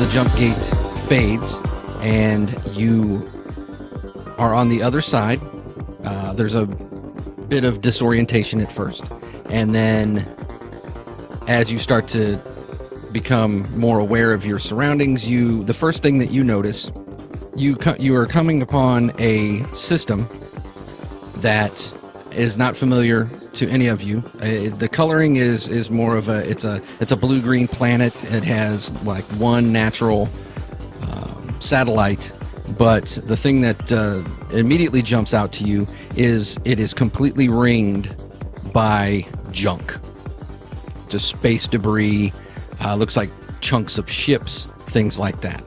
the jump gate fades, and you are on the other side. There's a bit of disorientation at first, and then as you start to become more aware of your surroundings, the first thing that you notice, you are coming upon a system that is not familiar to any of you. The coloring is more of it's a blue-green planet. It has like one natural satellite, but the thing that immediately jumps out to you is it is completely ringed by junk, just space debris. Looks like chunks of ships, things like that.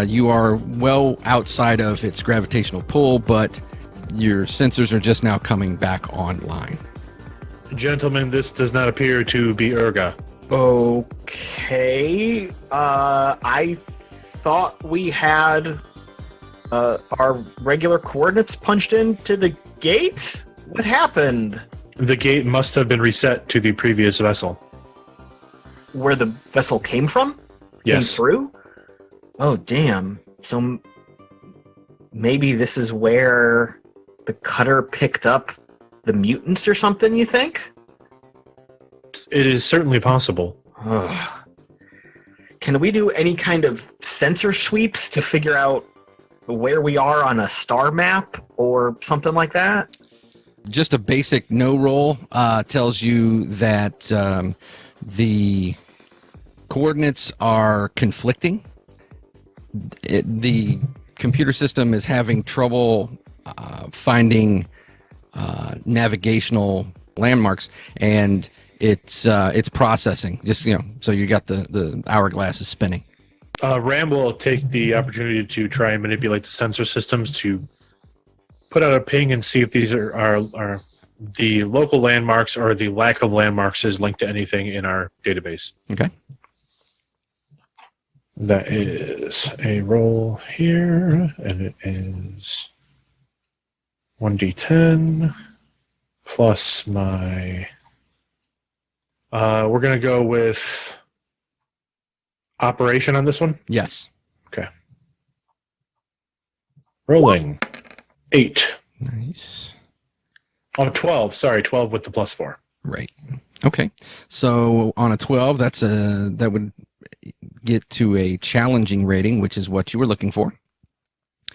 You are well outside of its gravitational pull, but your sensors are just now coming back online. Gentlemen, this does not appear to be Urga. Okay. I thought we had our regular coordinates punched into the gate? What happened? The gate must have been reset to the previous vessel. Where the vessel came from? Yes. Came through? Oh, damn. So maybe this is where the cutter picked up the mutants or something, you think? It is certainly possible. Ugh. Can we do any kind of sensor sweeps to figure out where we are on a star map or something like that? Just a basic no roll tells you that the coordinates are conflicting. The computer system is having trouble finding navigational landmarks, and it's processing. Just so you got the hourglass is spinning. Ram will take the opportunity to try and manipulate the sensor systems to put out a ping and see if these are the local landmarks or the lack of landmarks is linked to anything in our database. Okay. That is a roll here, and it is 1d10 plus my... we're going to go with operation on this one? Yes. Okay. Rolling. 8. Nice. Oh, 12. Sorry, 12 with the +4. Right. Okay. So on a 12, that would get to a challenging rating, which is what you were looking for.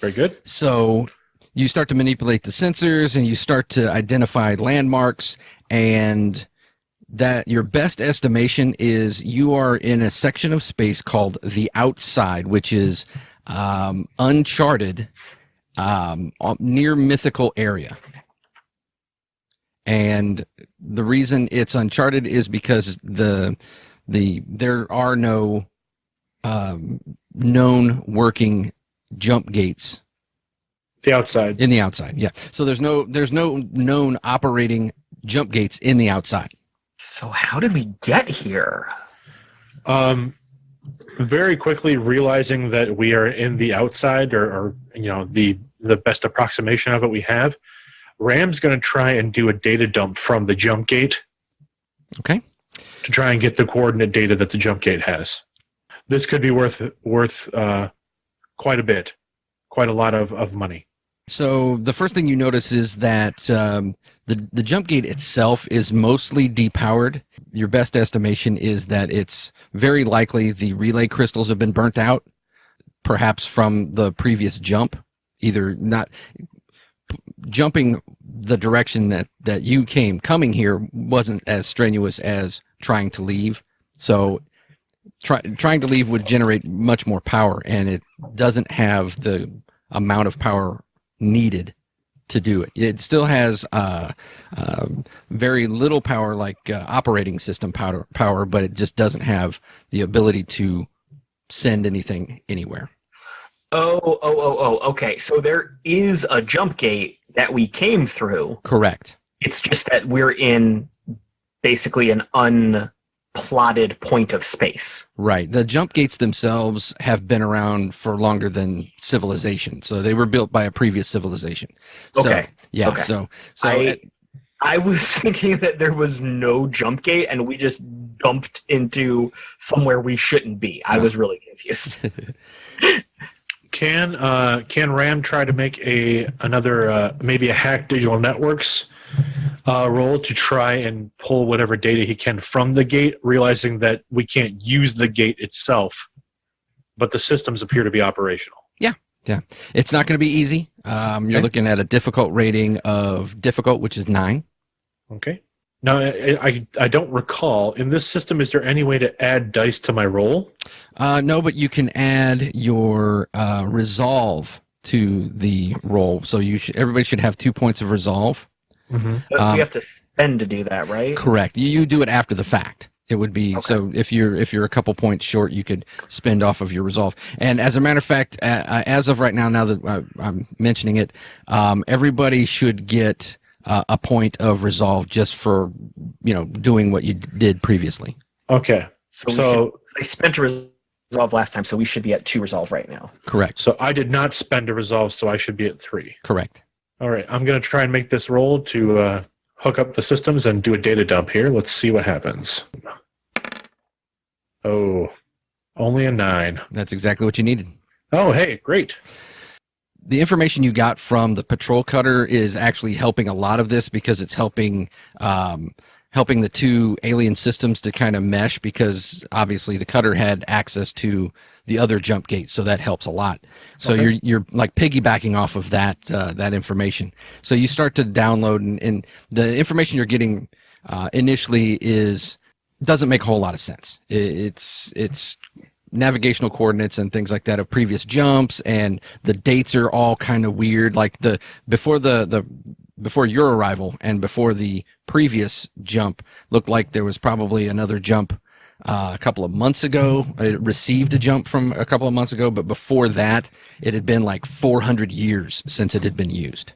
Very good. So you start to manipulate the sensors and you start to identify landmarks, and that your best estimation is you are in a section of space called the outside, which is uncharted, near mythical area. And the reason it's uncharted is because there are no known working jump gates. The outside. In the outside, yeah. So there's no known operating jump gates in the outside. So how did we get here? Very quickly realizing that we are in the outside, or the best approximation of it we have, Ram's going to try and do a data dump from the jump gate. Okay. To try and get the coordinate data that the jump gate has. This could be worth quite a bit, quite a lot of money. So the first thing you notice is that the jump gate itself is mostly depowered. Your best estimation is that it's very likely the relay crystals have been burnt out, perhaps from the previous jump, either not jumping the direction that you coming here wasn't as strenuous as trying to leave. So trying to leave would generate much more power, and it doesn't have the amount of power needed to do it. It still has very little power, like operating system power, but it just doesn't have the ability to send anything anywhere. Oh, okay. So there is a jump gate that we came through. Correct. It's just that we're in basically an unplotted point of space. Right. The jump gates themselves have been around for longer than civilization. So they were built by a previous civilization. So, okay. Yeah. Okay. So I was thinking that there was no jump gate and we just jumped into somewhere we shouldn't be. I was really confused. Can Ram try to make another maybe a hack digital networks roll to try and pull whatever data he can from the gate, realizing that we can't use the gate itself, but the systems appear to be operational? Yeah, it's not going to be easy. You're looking at a difficult rating of difficult, which is 9. Okay. Now, I don't recall, in this system, is there any way to add dice to my roll? No, but you can add your resolve to the roll. So everybody should have 2 points of resolve. Mm-hmm. But we have to spend to do that, right? Correct. You do it after the fact. It would be Okay. so if you're a couple points short, you could spend off of your resolve. And as a matter of fact, as of right now, now that I'm mentioning it, everybody should get a point of resolve just for doing what you did previously. Okay. So I spent a resolve last time, so we should be at 2 resolve right now. Correct. So I did not spend a resolve, so I should be at 3. Correct. All right. I'm going to try and make this roll to hook up the systems and do a data dump here. Let's see what happens. Oh, only a 9. That's exactly what you needed. Oh, hey, great. The information you got from the patrol cutter is actually helping a lot of this because it's helping the two alien systems to kind of mesh, because obviously the cutter had access to the other jump gate, so that helps a lot. So Okay. you're like piggybacking off of that information. So you start to download, and the information you're getting initially doesn't make a whole lot of sense. It's navigational coordinates and things like that of previous jumps, and the dates are all kind of weird. Like before your arrival and before the previous jump looked like there was probably another jump a couple of months ago. It received a jump from a couple of months ago, but before that, it had been like 400 years since it had been used.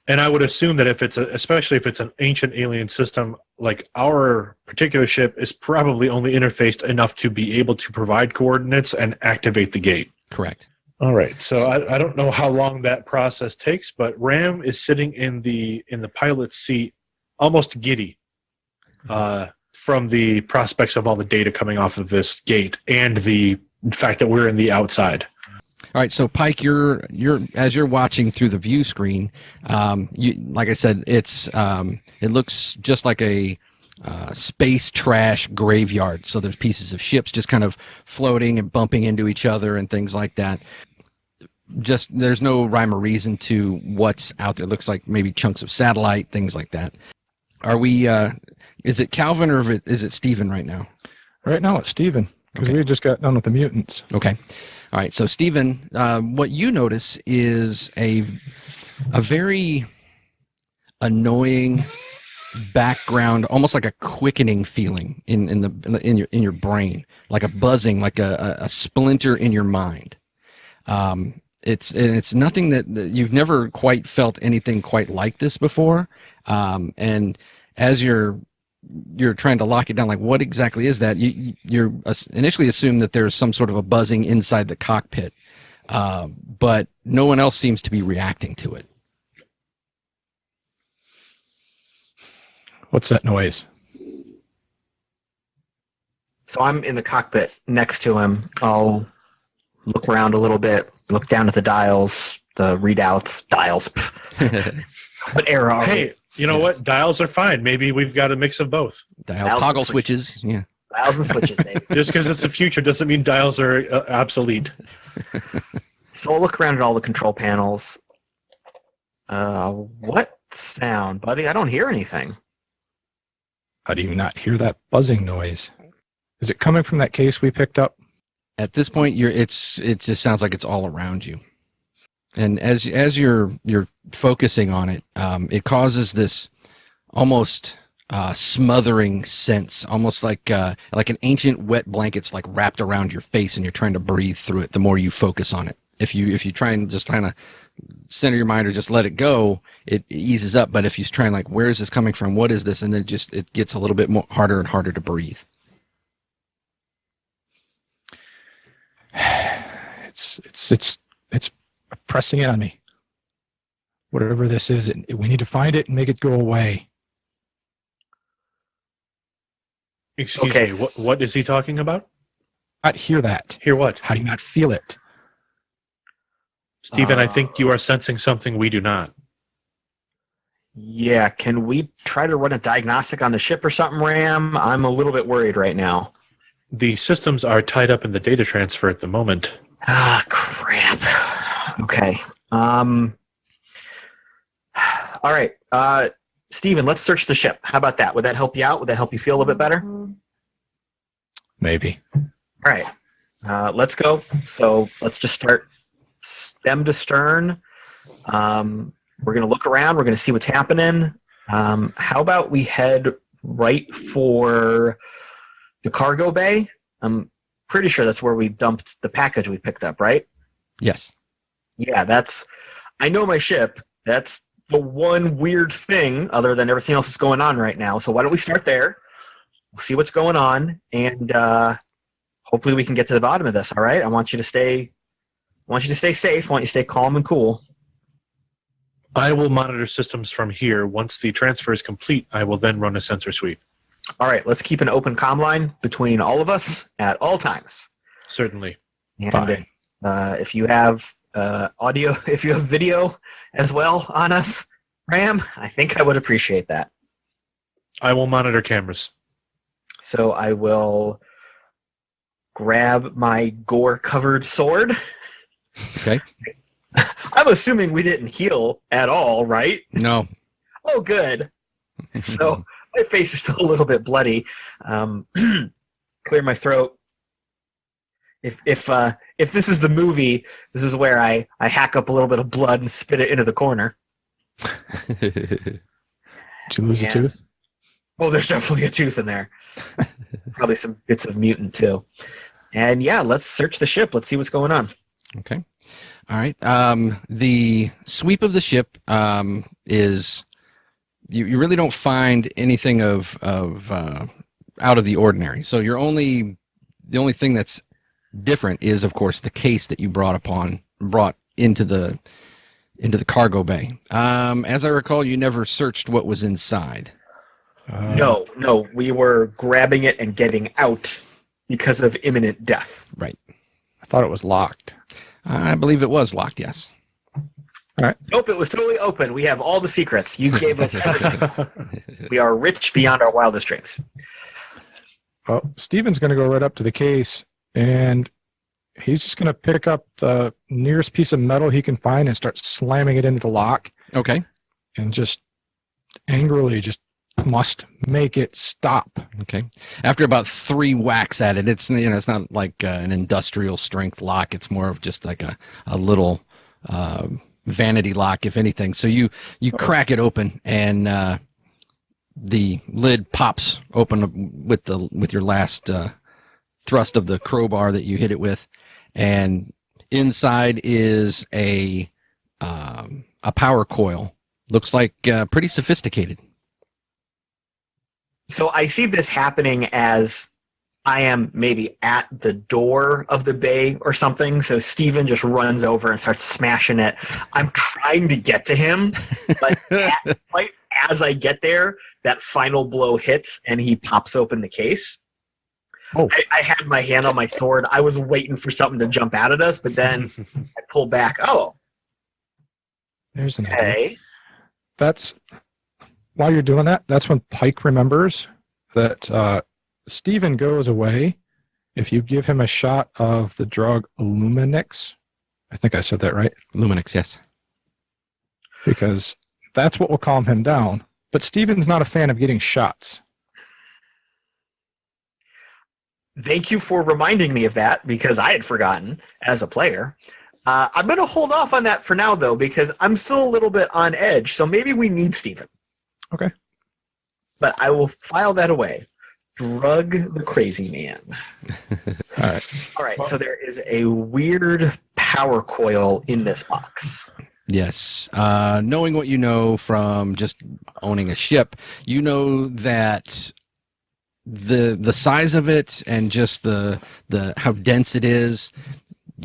And I would assume that especially if it's an ancient alien system, like our particular ship is probably only interfaced enough to be able to provide coordinates and activate the gate. Correct. All right. So I don't know how long that process takes, but Ram is sitting in the pilot's seat, almost giddy, from the prospects of all the data coming off of this gate and the fact that we're in the outside. All right, so Pyke, you're as you're watching through the view screen, like I said, it looks just like a space trash graveyard. So there's pieces of ships just kind of floating and bumping into each other and things like that. Just there's no rhyme or reason to what's out there. It looks like maybe chunks of satellite, things like that. Are we? Is it Calvin or is it Stephen right now? Right now it's Steven, because Okay. we just got done with the mutants. Okay. All right. So, Stephen, what you notice is a very annoying background, almost like a quickening feeling in your brain, like a buzzing, like a splinter in your mind. It's nothing that you've never quite felt anything quite like this before. And as you're trying to lock it down, like what exactly is that? You're initially assume that there's some sort of a buzzing inside the cockpit, but no one else seems to be reacting to it. What's that noise? So I'm in the cockpit next to him. I'll look around a little bit, look down at the dials, the readouts, dials. What era are we? Hey, you know what? Dials are fine. Maybe we've got a mix of both. Dials, toggle switches. Yeah. Dials and switches, baby. Just because it's the future doesn't mean dials are obsolete. So I'll look around at all the control panels. What sound, buddy? I don't hear anything. How do you not hear that buzzing noise? Is it coming from that case we picked up? At this point, it just sounds like it's all around you. And as you're focusing on it, it causes this almost smothering sense, almost like an ancient wet blanket's like wrapped around your face, and you're trying to breathe through it. The more you focus on it, if you try and just kind of center your mind or just let it go, it eases up. But if you try and like, where is this coming from? What is this? And then it gets a little bit more harder and harder to breathe. It's pressing in on me. Whatever this is, we need to find it and make it go away. Excuse Okay. me, what is he talking about? Not hear that. Hear what? How do you not feel it? Stephen, I think you are sensing something we do not. Yeah, can we try to run a diagnostic on the ship or something, Ram? I'm a little bit worried right now. The systems are tied up in the data transfer at the moment. Ah, crap. Okay. All right. Steven, let's search the ship. How about that? Would that help you out? Would that help you feel a little bit better? All Maybe. right. Let's go. So let's just start stem to stern. We're going to look around. We're going to see what's happening. How about we head right for the cargo bay? I'm pretty sure that's where we dumped the package we picked up, right? Yes. Yeah, I know my ship. That's the one weird thing other than everything else that's going on right now. So why don't we start there? We'll see what's going on, and hopefully we can get to the bottom of this. All right. I want you to stay safe. I want you to stay calm and cool. I will monitor systems from here. Once the transfer is complete, I will then run a sensor sweep. All right. Let's keep an open comm line between all of us at all times. Certainly. And Fine. if you have audio, if you have video as well on us, Ram, I think I would appreciate that. I will monitor cameras. So I will grab my gore-covered sword. Okay. I'm assuming we didn't heal at all, right? No. Oh, good. So my face is still a little bit bloody. Clear my throat. If this is the movie, this is where I hack up a little bit of blood and spit it into the corner. Did you lose a Yeah. tooth? Oh, there's definitely a tooth in there. Probably some bits of mutant too. And yeah, let's search the ship. Let's see what's going on. Okay. All right. The sweep of the ship is you really don't find anything of out of the ordinary. So the only thing that's different is, of course, the case that you brought into the cargo bay. As I recall, you never searched what was inside. No, we were grabbing it and getting out because of imminent death. Right. I thought it was locked. I believe it was locked. Yes. Nope, it was totally open. We have all the secrets. You gave us everything. We are rich beyond our wildest dreams. Well, Steven's going to go right up to the case, and he's just going to pick up the nearest piece of metal he can find and start slamming it into the lock, Okay. and just angrily just must make it stop. Okay. After about 3 whacks at it, it's not like an industrial strength lock. It's more of just like a little vanity lock, if anything. So you crack it open, and the lid pops open with your last thrust of the crowbar that you hit it with, and inside is a power coil. Looks like pretty sophisticated. So I see this happening as I am maybe at the door of the bay or something. So Steven just runs over and starts smashing it. I'm trying to get to him, but right as I get there, that final blow hits and he pops open the case. Oh. I had my hand on my sword. I was waiting for something to jump out at us, but then I pulled back. Oh, There's an idea. okay. That's while you're doing that, that's when Pyke remembers that Steven goes away if you give him a shot of the drug Luminix. I think I said that right. Luminix, yes. Because that's what will calm him down. But Steven's not a fan of getting shots. Thank you for reminding me of that because I had forgotten as a player. I'm going to hold off on that for now, though, because I'm still a little bit on edge. So maybe we need Steven. Okay. But I will file that away. Drug the crazy man. All right. All right, so there is a weird power coil in this box. Yes. Knowing what you know from just owning a ship, you know that the size of it and just the how dense it is,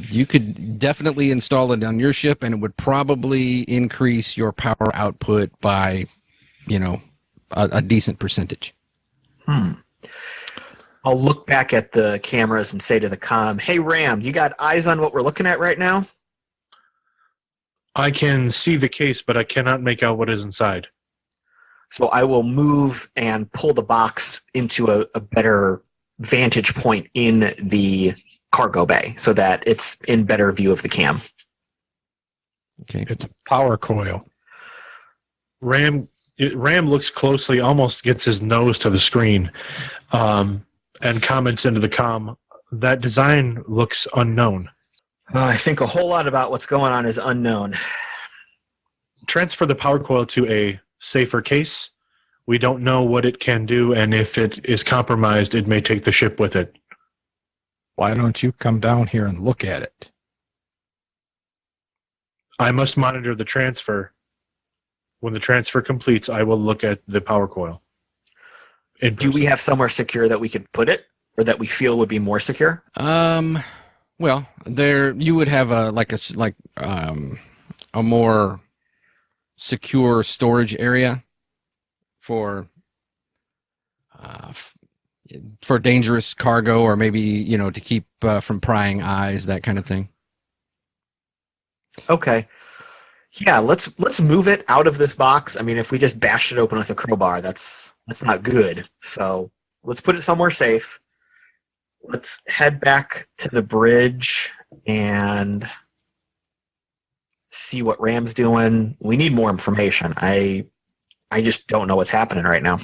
You could definitely install it on your ship, and it would probably increase your power output by, a decent percentage. I'll look back at the cameras and say to the comm, "Hey, Ram, you got eyes on what we're looking at right now?" I can see the case, but I cannot make out what is inside. So I will move and pull the box into a better vantage point in the cargo bay so that it's in better view of the cam. Okay. It's a power coil. Ram looks closely, almost gets his nose to the screen, and comments into the comm, "That design looks unknown." I think a whole lot about what's going on is unknown. Transfer the power coil to a safer case. We don't know what it can do, and if it is compromised, it may take the ship with it. Why don't you come down here and look at it? I must monitor the transfer. When the transfer completes, I will look at the power coil. Do we have somewhere secure that we could put it, or that we feel would be more secure? Well, there you would have a more secure storage area for dangerous cargo, or maybe to keep from prying eyes, that kind of thing. Okay. Yeah, let's move it out of this box. I mean, if we just bashed it open with a crowbar, that's not good. So let's put it somewhere safe. Let's head back to the bridge and see what Ram's doing. We need more information. I just don't know what's happening right now.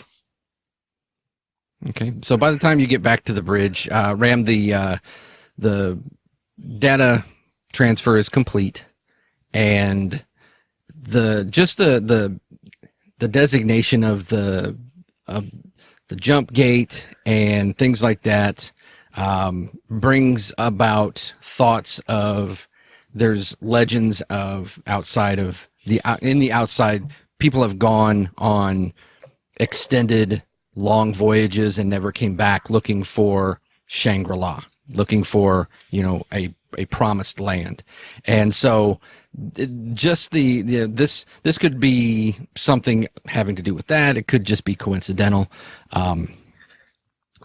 Okay, so by the time you get back to the bridge, Ram, the data transfer is complete, and the designation of the jump gate and things like that brings about thoughts of there's legends of outside of in the outside, people have gone on extended long voyages and never came back looking for Shangri-La, looking for a promised land. And so just this could be something having to do with that. It could just be coincidental.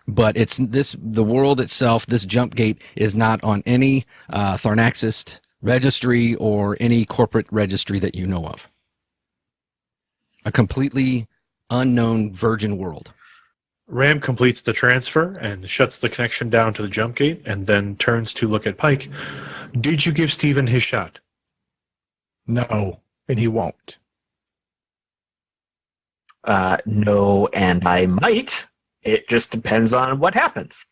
But the world itself, this jump gate is not on any Tharnaxist registry or any corporate registry that you know of. A completely unknown virgin world. Ram completes the transfer and shuts the connection down to the jump gate, and then turns to look at Pyke. "Did you give Stephen his shot?" No, and he won't. No, and I might. It just depends on what happens.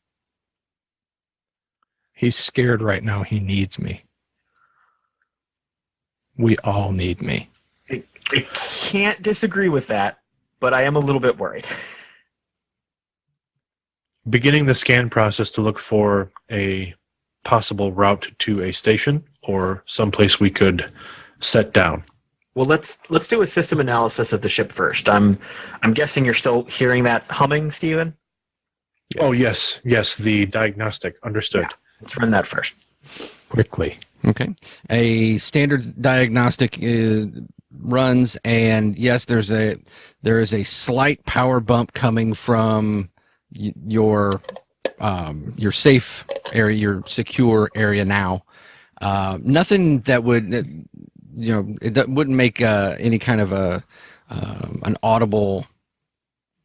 He's scared right now. He needs me. We all need me. I can't disagree with that, but I am a little bit worried. Beginning the scan process to look for a possible route to a station or someplace we could set down. Well, let's do a system analysis of the ship first. I'm guessing you're still hearing that humming, Stephen? Yes. Oh, yes, the diagnostic. Understood. Yeah, let's run that first. Quickly. Okay. A standard diagnostic runs, and yes, there is a slight power bump coming from your safe area, your secure area now. Nothing that would, it wouldn't make any kind of an audible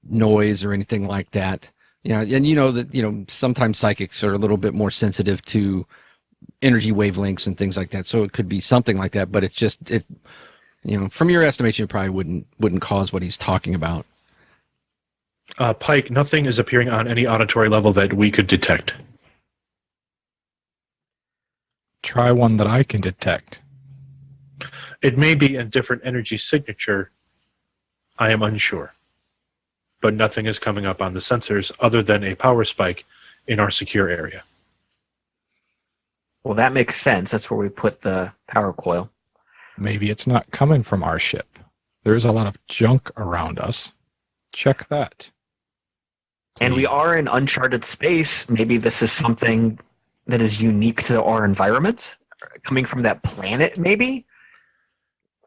noise or anything like that. And sometimes psychics are a little bit more sensitive to energy wavelengths and things like that. So it could be something like that, but it's just from your estimation, it probably wouldn't cause what he's talking about. Pyke, nothing is appearing on any auditory level that we could detect. Try one that I can detect. It may be a different energy signature. I am unsure. But nothing is coming up on the sensors other than a power spike in our secure area. Well, that makes sense. That's where we put the power coil. Maybe it's not coming from our ship. There's a lot of junk around us. Check that. And we are in uncharted space. Maybe this is something that is unique to our environment, coming from that planet, maybe?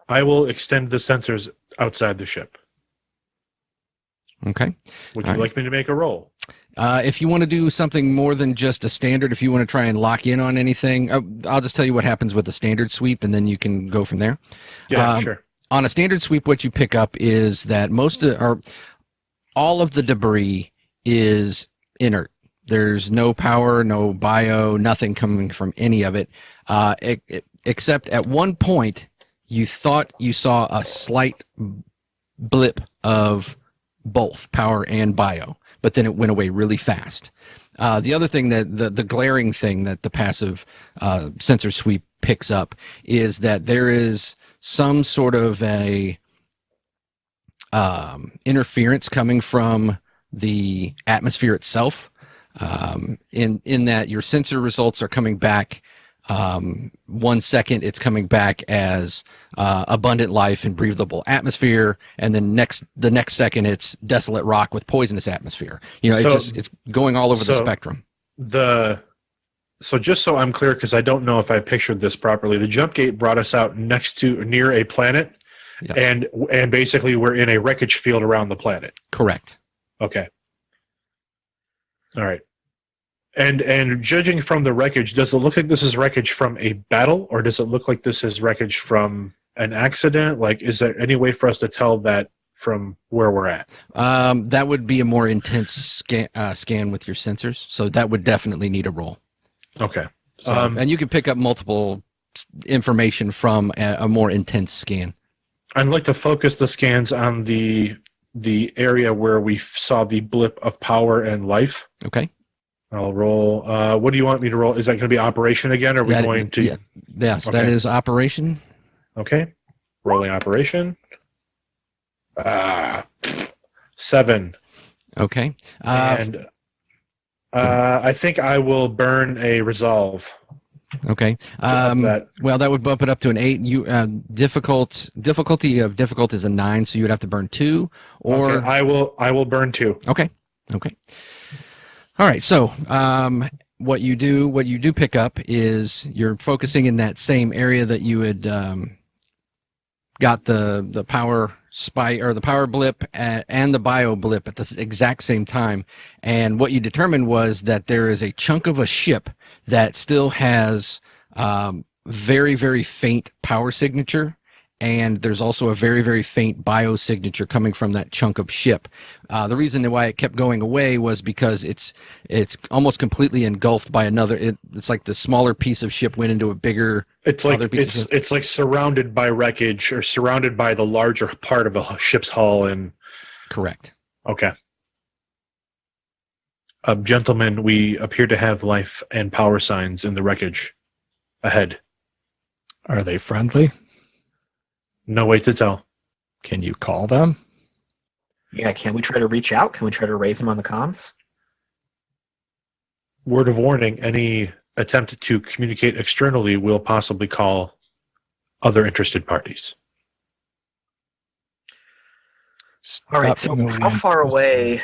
I will extend the sensors outside the ship. Okay. Would All you right. like me to make a roll? If you want to do something more than just a standard, if you want to try and lock in on anything, I'll just tell you what happens with the standard sweep, and then you can go from there. Yeah, sure. On a standard sweep, what you pick up is that all of the debris is inert. There's no power, no bio, nothing coming from any of it, except at one point you thought you saw a slight blip of both power and bio, but then it went away really fast. The other thing that the glaring thing that the passive sensor sweep picks up is that there is some sort of a interference coming from the atmosphere itself, in that your sensor results are coming back. 1 second it's coming back as abundant life and breathable atmosphere, and then the next second it's desolate rock with poisonous atmosphere. It's going all over the spectrum. So just so I'm clear, because I don't know if I pictured this properly, the jump gate brought us out near a planet. Yep. and basically we're in a wreckage field around the planet. Correct. Okay. All right. And judging from the wreckage, does it look like this is wreckage from a battle, or does it look like this is wreckage from an accident? Like, is there any way for us to tell that from where we're at? That would be a more intense scan with your sensors, so that would definitely need a roll. Okay. So, and you can pick up multiple information from a more intense scan. I'd like to focus the scans on the area where we saw the blip of power and life. Okay. I'll roll. What do you want me to roll? Is that going to be operation again? Or are we going to? Yeah. Yes, Okay. that is operation. Okay. Rolling operation. 7. Okay. And I think I will burn a resolve. Okay. Well, that would bump it up to an 8. You difficulty is a 9, so you would have to burn 2. Or Okay, I will burn 2. Okay. All right. So what you do pick up is you're focusing in that same area that you had got the power spike or the power blip and the bio blip at the exact same time. And what you determined was that there is a chunk of a ship that still has very, very faint power signature. And there's also a very, very faint bio signature coming from that chunk of ship. The reason why it kept going away was because it's almost completely engulfed by another. It's like the smaller piece of ship went into a bigger. It's like it's like surrounded by wreckage or surrounded by the larger part of a ship's hull. And correct. Okay. Gentlemen, we appear to have life and power signs in the wreckage ahead. Are they friendly? No way to tell. Can you call them? Yeah, can we try to reach out? Can we try to raise them on the comms? Word of warning, any attempt to communicate externally will possibly call other interested parties. All right, so how far away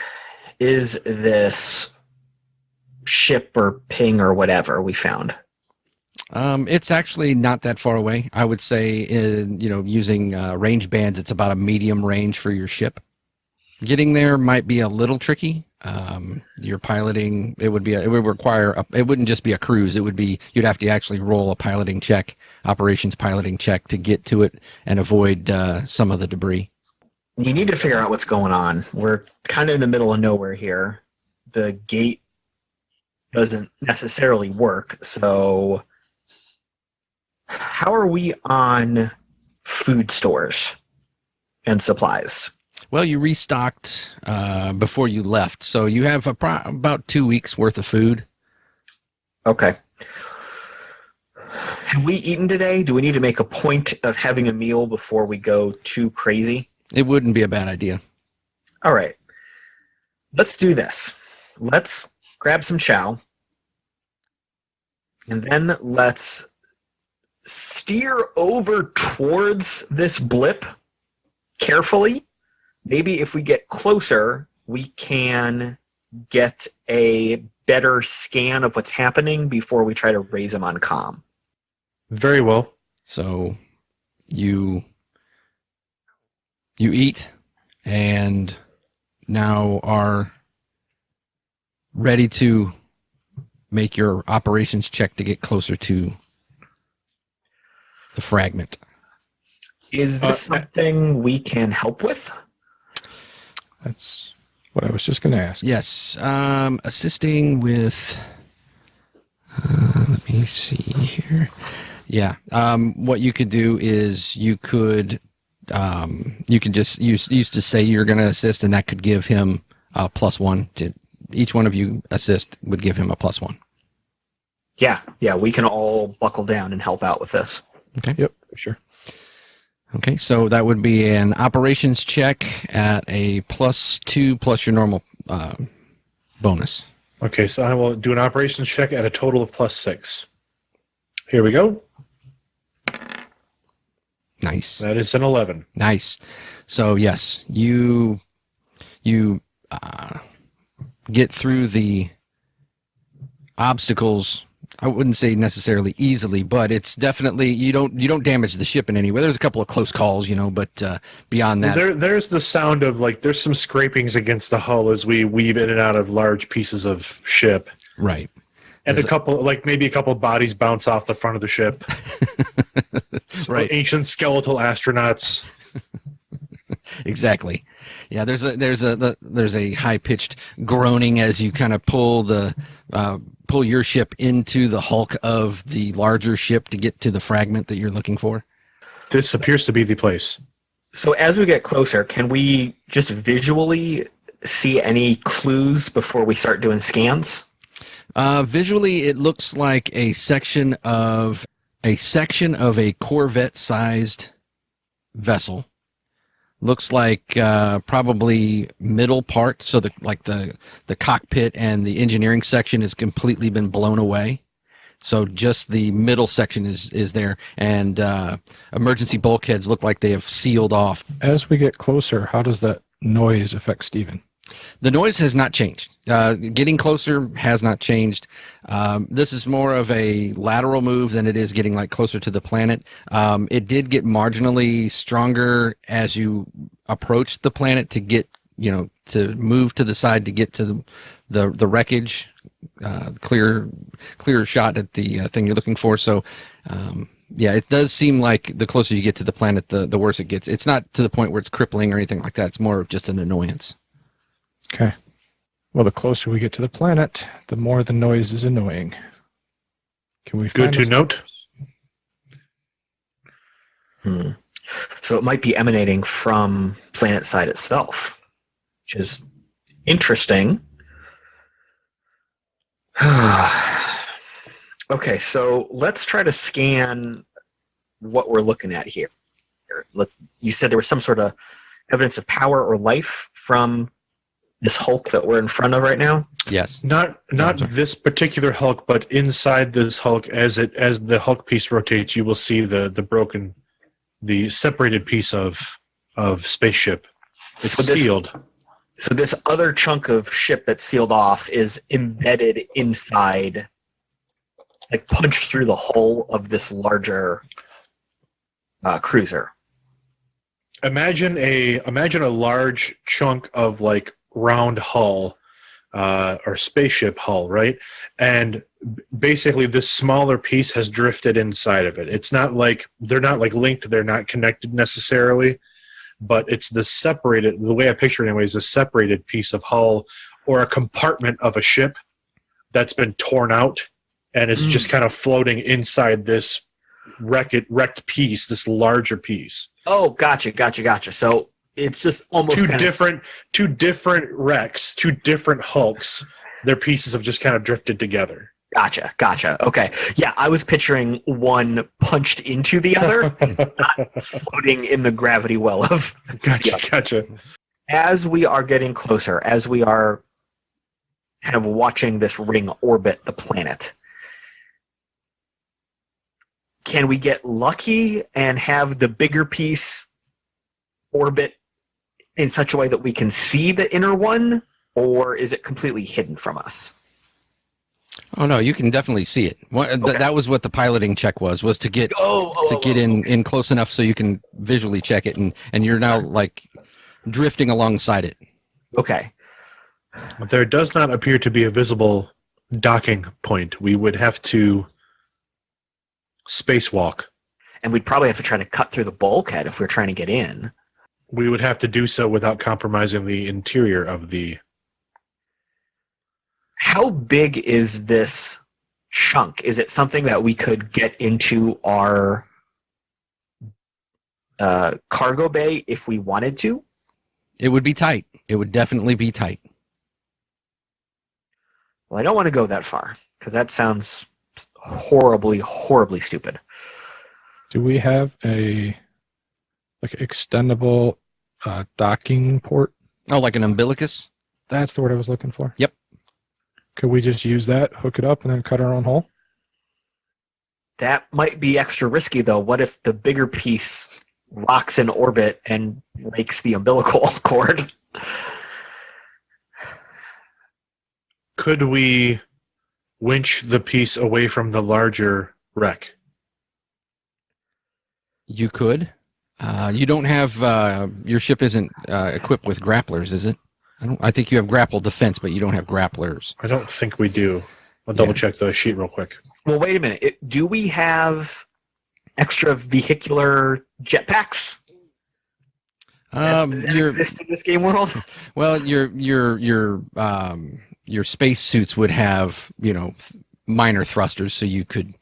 is this ship or ping or whatever we found? It's actually not that far away. I would say, using range bands, it's about a medium range for your ship. Getting there might be a little tricky. Your piloting, it would require, it wouldn't just be a cruise. You'd have to actually roll a piloting check, operations piloting check to get to it and avoid some of the debris. You need to figure out what's going on. We're kind of in the middle of nowhere here. The gate doesn't necessarily work, so how are we on food stores and supplies? Well, you restocked before you left, so you have about 2 weeks worth of food. Okay. Have we eaten today? Do we need to make a point of having a meal before we go too crazy? It wouldn't be a bad idea. All right. Let's do this. Let's grab some chow, and then let's steer over towards this blip carefully. Maybe if we get closer, we can get a better scan of what's happening before we try to raise him on comm. Very well. So you eat and now are ready to make your operations check to get closer to the fragment. Is this something we can help with? That's what I was just going to ask. Yes, assisting with. Let me see here. Yeah, what you could do is you could just used to say you're going to assist, and that could give him a +1 to each one of you. Assist would give him a +1. Yeah, we can all buckle down and help out with this. Okay. Yep, for sure. Okay, so that would be an operations check at a +2 plus your normal bonus. Okay, so I will do an operations check at a total of +6. Here we go. Nice. That is an 11. Nice. So yes, you get through the obstacles. I wouldn't say necessarily easily, but it's definitely you don't damage the ship in any way. There's a couple of close calls, but beyond that, There's the sound of there's some scrapings against the hull as we weave in and out of large pieces of ship, right? and maybe a couple of bodies bounce off the front of the ship. Right. Ancient skeletal astronauts. Exactly. Yeah, there's a high pitched groaning as you kind of pull your ship into the hulk of the larger ship to get to the fragment that you're looking for. This appears to be the place. So as we get closer, can we just visually see any clues before we start doing scans? Visually, it looks like a section of a Corvette-sized vessel. Looks like probably middle part, so the cockpit and the engineering section has completely been blown away. So just the middle section is there, and emergency bulkheads look like they have sealed off. As we get closer, how does that noise affect Steven? The noise has not changed. Getting closer has not changed. This is more of a lateral move than it is getting closer to the planet. It did get marginally stronger as you approached the planet to get, to move to the side to get to the wreckage, clear shot at the thing you're looking for. So, yeah, it does seem like the closer you get to the planet, the worse it gets. It's not to the point where it's crippling or anything like that. It's more of just an annoyance. Okay. Well, the closer we get to the planet, the more the noise is annoying. Can we Good find to note. So it might be emanating from PlanetSide itself, which is interesting. Okay, so let's try to scan what we're looking at here. You said there was some sort of evidence of power or life from this hulk that we're in front of right now? Yes. Not this particular hulk, but inside this hulk, as the hulk piece rotates, you will see the separated piece of spaceship. It's sealed. So this other chunk of ship that's sealed off is embedded inside, punched through the hull of this larger cruiser. Imagine a large chunk of round hull or spaceship hull, right? And basically this smaller piece has drifted inside of it. It's not they're not linked, they're not connected necessarily, but it's the way I picture it anyway, is a separated piece of hull or a compartment of a ship that's been torn out, and it's just kind of floating inside this wrecked piece, this larger piece. Oh, gotcha. So it's just almost two different wrecks, two different hulks. Their pieces have just kind of drifted together. Gotcha. Okay. Yeah, I was picturing one punched into the other, not floating in the gravity well of. Gotcha. As we are getting closer, as we are kind of watching this ring orbit the planet, can we get lucky and have the bigger piece orbit in such a way that we can see the inner one, or is it completely hidden from us? Oh no, you can definitely see it. That was what the piloting check was to get in close enough so you can visually check it, and you're now like drifting alongside it. Okay. There does not appear to be a visible docking point. We would have to spacewalk. And we'd probably have to try to cut through the bulkhead if we're trying to get in. We would have to do so without compromising the interior of the... How big is this chunk? Is it something that we could get into our cargo bay if we wanted to? It would be tight. It would definitely be tight. Well, I don't want to go that far because that sounds horribly, horribly stupid. Do we have a extendable docking port? Oh, like an umbilicus? That's the word I was looking for. Yep. Could we just use that, hook it up, and then cut our own hole? That might be extra risky, though. What if the bigger piece rocks in orbit and breaks the umbilical cord? Could we winch the piece away from the larger wreck? You could. You don't have your ship isn't equipped with grapplers, is it? I think you have grapple defense, but you don't have grapplers. I don't think we do. I'll double check the sheet real quick. Well, wait a minute. Do we have extra vehicular jetpacks? Does that exist in this game world? Well, your space suits would have minor thrusters, so you could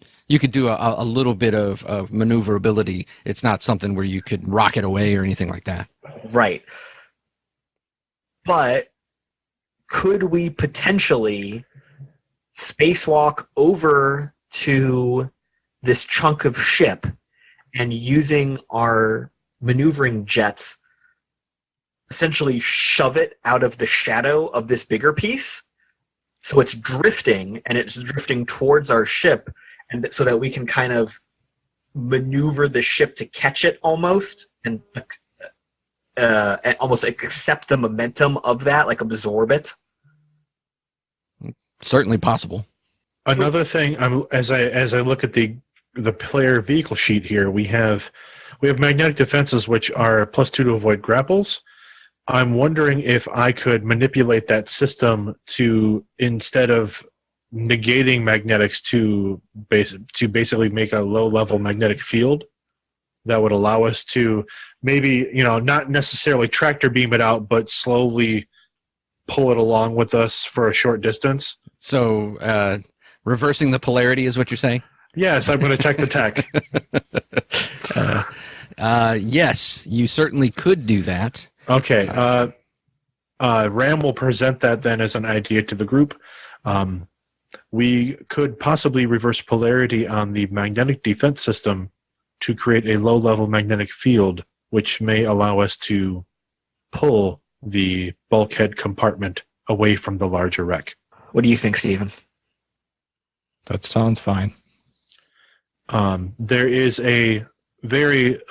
do a little bit of maneuverability. It's not something where you could rocket away or anything like that. Right. But could we potentially spacewalk over to this chunk of ship and using our maneuvering jets essentially shove it out of the shadow of this bigger piece? So it's drifting, and it's drifting towards our ship, and so that we can kind of maneuver the ship to catch it almost, and almost accept the momentum of that, like absorb it. Certainly possible. Another thing, as I look at the player vehicle sheet here, we have magnetic defenses which are +2 to avoid grapples. I'm wondering if I could manipulate that system to, instead of negating magnetics, to basically make a low-level magnetic field that would allow us to maybe, not necessarily tractor beam it out, but slowly pull it along with us for a short distance. So reversing the polarity is what you're saying? Yes, I'm going to check the tech. Yes, you certainly could do that. Okay. Ram will present that then as an idea to the group. We could possibly reverse polarity on the magnetic defense system to create a low-level magnetic field, which may allow us to pull the bulkhead compartment away from the larger wreck. What do you think, Stephen? That sounds fine. There is a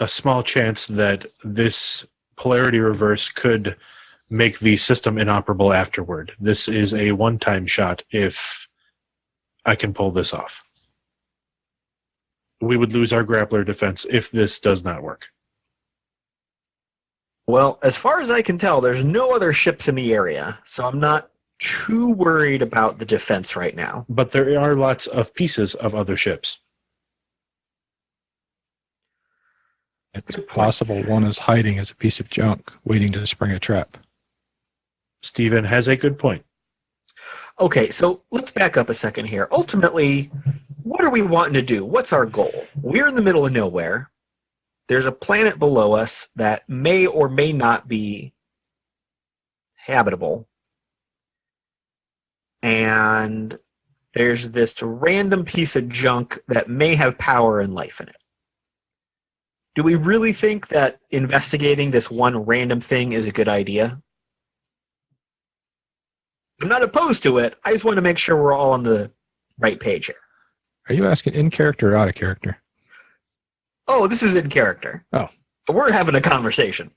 small chance that this polarity reverse could make the system inoperable afterward. This is a one-time shot if I can pull this off. We would lose our grappler defense if this does not work. Well, as far as I can tell, there's no other ships in the area, so I'm not too worried about the defense right now. But there are lots of pieces of other ships. It's possible one is hiding as a piece of junk, waiting to spring a trap. Stephen has a good point. Okay, so let's back up a second here. Ultimately, what are we wanting to do? What's our goal? We're in the middle of nowhere. There's a planet below us that may or may not be habitable. And there's this random piece of junk that may have power and life in it. Do we really think that investigating this one random thing is a good idea? I'm not opposed to it. I just want to make sure we're all on the right page here. Are you asking in character or out of character? Oh, this is in character. Oh. We're having a conversation.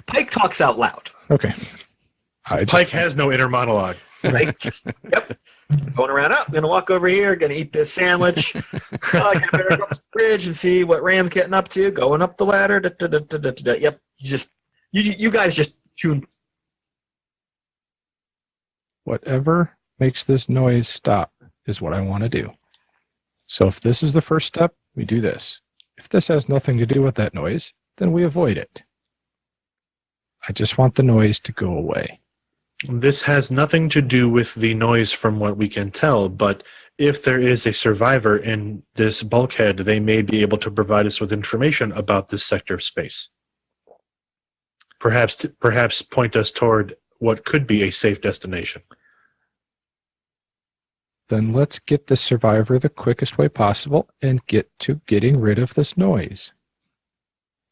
Pyke talks out loud. Okay. Pyke has no inner monologue. Right? Just, yep. Going around, I'm going to walk over here, going to eat this sandwich. I better go up to the bridge and see what Ram's getting up to. Going up the ladder. Yep. You guys just tune. Whatever makes this noise stop is what I want to do. So if this is the first step, we do this. If this has nothing to do with that noise, then we avoid it. I just want the noise to go away. This has nothing to do with the noise from what we can tell, but if there is a survivor in this bulkhead, they may be able to provide us with information about this sector of space. Perhaps point us toward what could be a safe destination. Then let's get the survivor the quickest way possible and get to getting rid of this noise.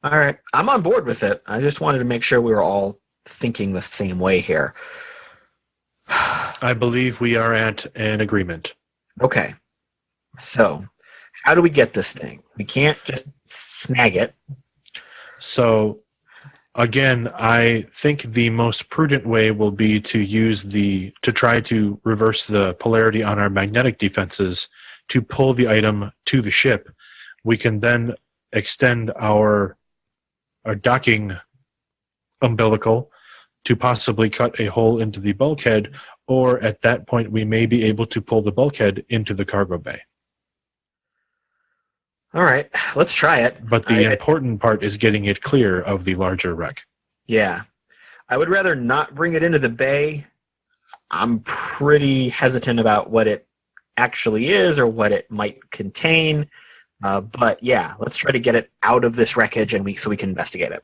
All right. I'm on board with it. I just wanted to make sure we were all thinking the same way here. I believe we are at an agreement. Okay. So, how do we get this thing? We can't just snag it. So, again, I think the most prudent way will be to try to reverse the polarity on our magnetic defenses to pull the item to the ship. We can then extend our docking umbilical to possibly cut a hole into the bulkhead, or at that point we may be able to pull the bulkhead into the cargo bay. All right, let's try it. But the important part is getting it clear of the larger wreck. Yeah. I would rather not bring it into the bay. I'm pretty hesitant about what it actually is or what it might contain. But yeah, let's try to get it out of this wreckage so we can investigate it.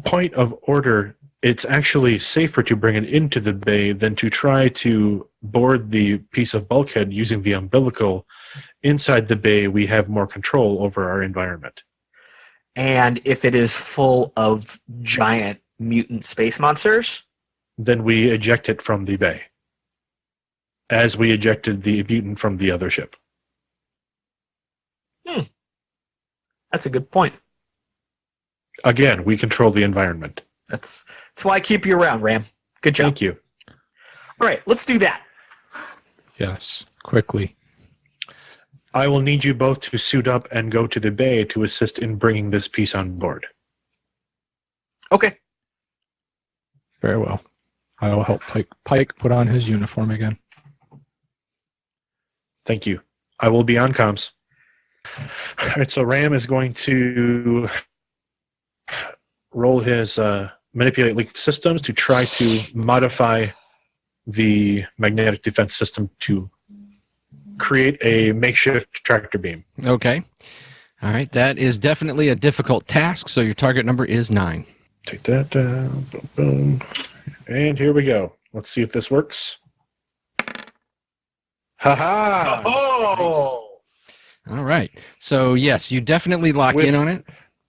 Point of order, it's actually safer to bring it into the bay than to try to board the piece of bulkhead using the umbilical. Inside the bay, we have more control over our environment. And if it is full of giant mutant space monsters? Then we eject it from the bay, as we ejected the mutant from the other ship. That's a good point. Again, we control the environment. That's why I keep you around, Ram. Good job. Thank you. All right, let's do that. Yes, quickly. I will need you both to suit up and go to the bay to assist in bringing this piece on board. Okay. Very well. I will help Pyke put on his uniform again. Thank you. I will be on comms. All right, so Ram is going to roll his manipulate linked systems to try to modify the magnetic defense system to create a makeshift tractor beam. Okay. All right. That is definitely a difficult task. So your target number is 9. Take that down. Boom, boom. And here we go. Let's see if this works. Ha-ha! Oh! All right. So, yes, you definitely lock in on it.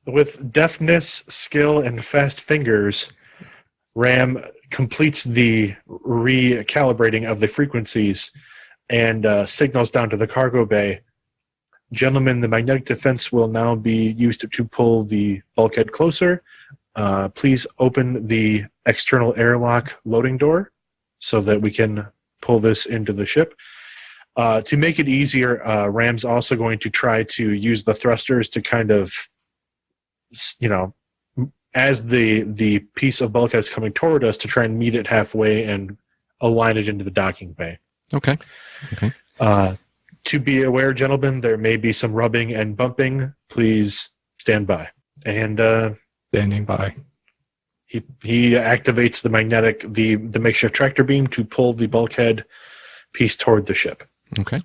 With deftness, skill, and fast fingers, Ram completes the recalibrating of the frequencies and signals down to the cargo bay. Gentlemen, the magnetic defense will now be used to pull the bulkhead closer. Please open the external airlock loading door so that we can pull this into the ship. To make it easier, Ram's also going to try to use the thrusters to kind of, as the piece of bulkhead is coming toward us, to try and meet it halfway and align it into the docking bay. Okay. To be aware, gentlemen, there may be some rubbing and bumping. Please stand by. And Standing by. he activates the makeshift tractor beam to pull the bulkhead piece toward the ship. Okay.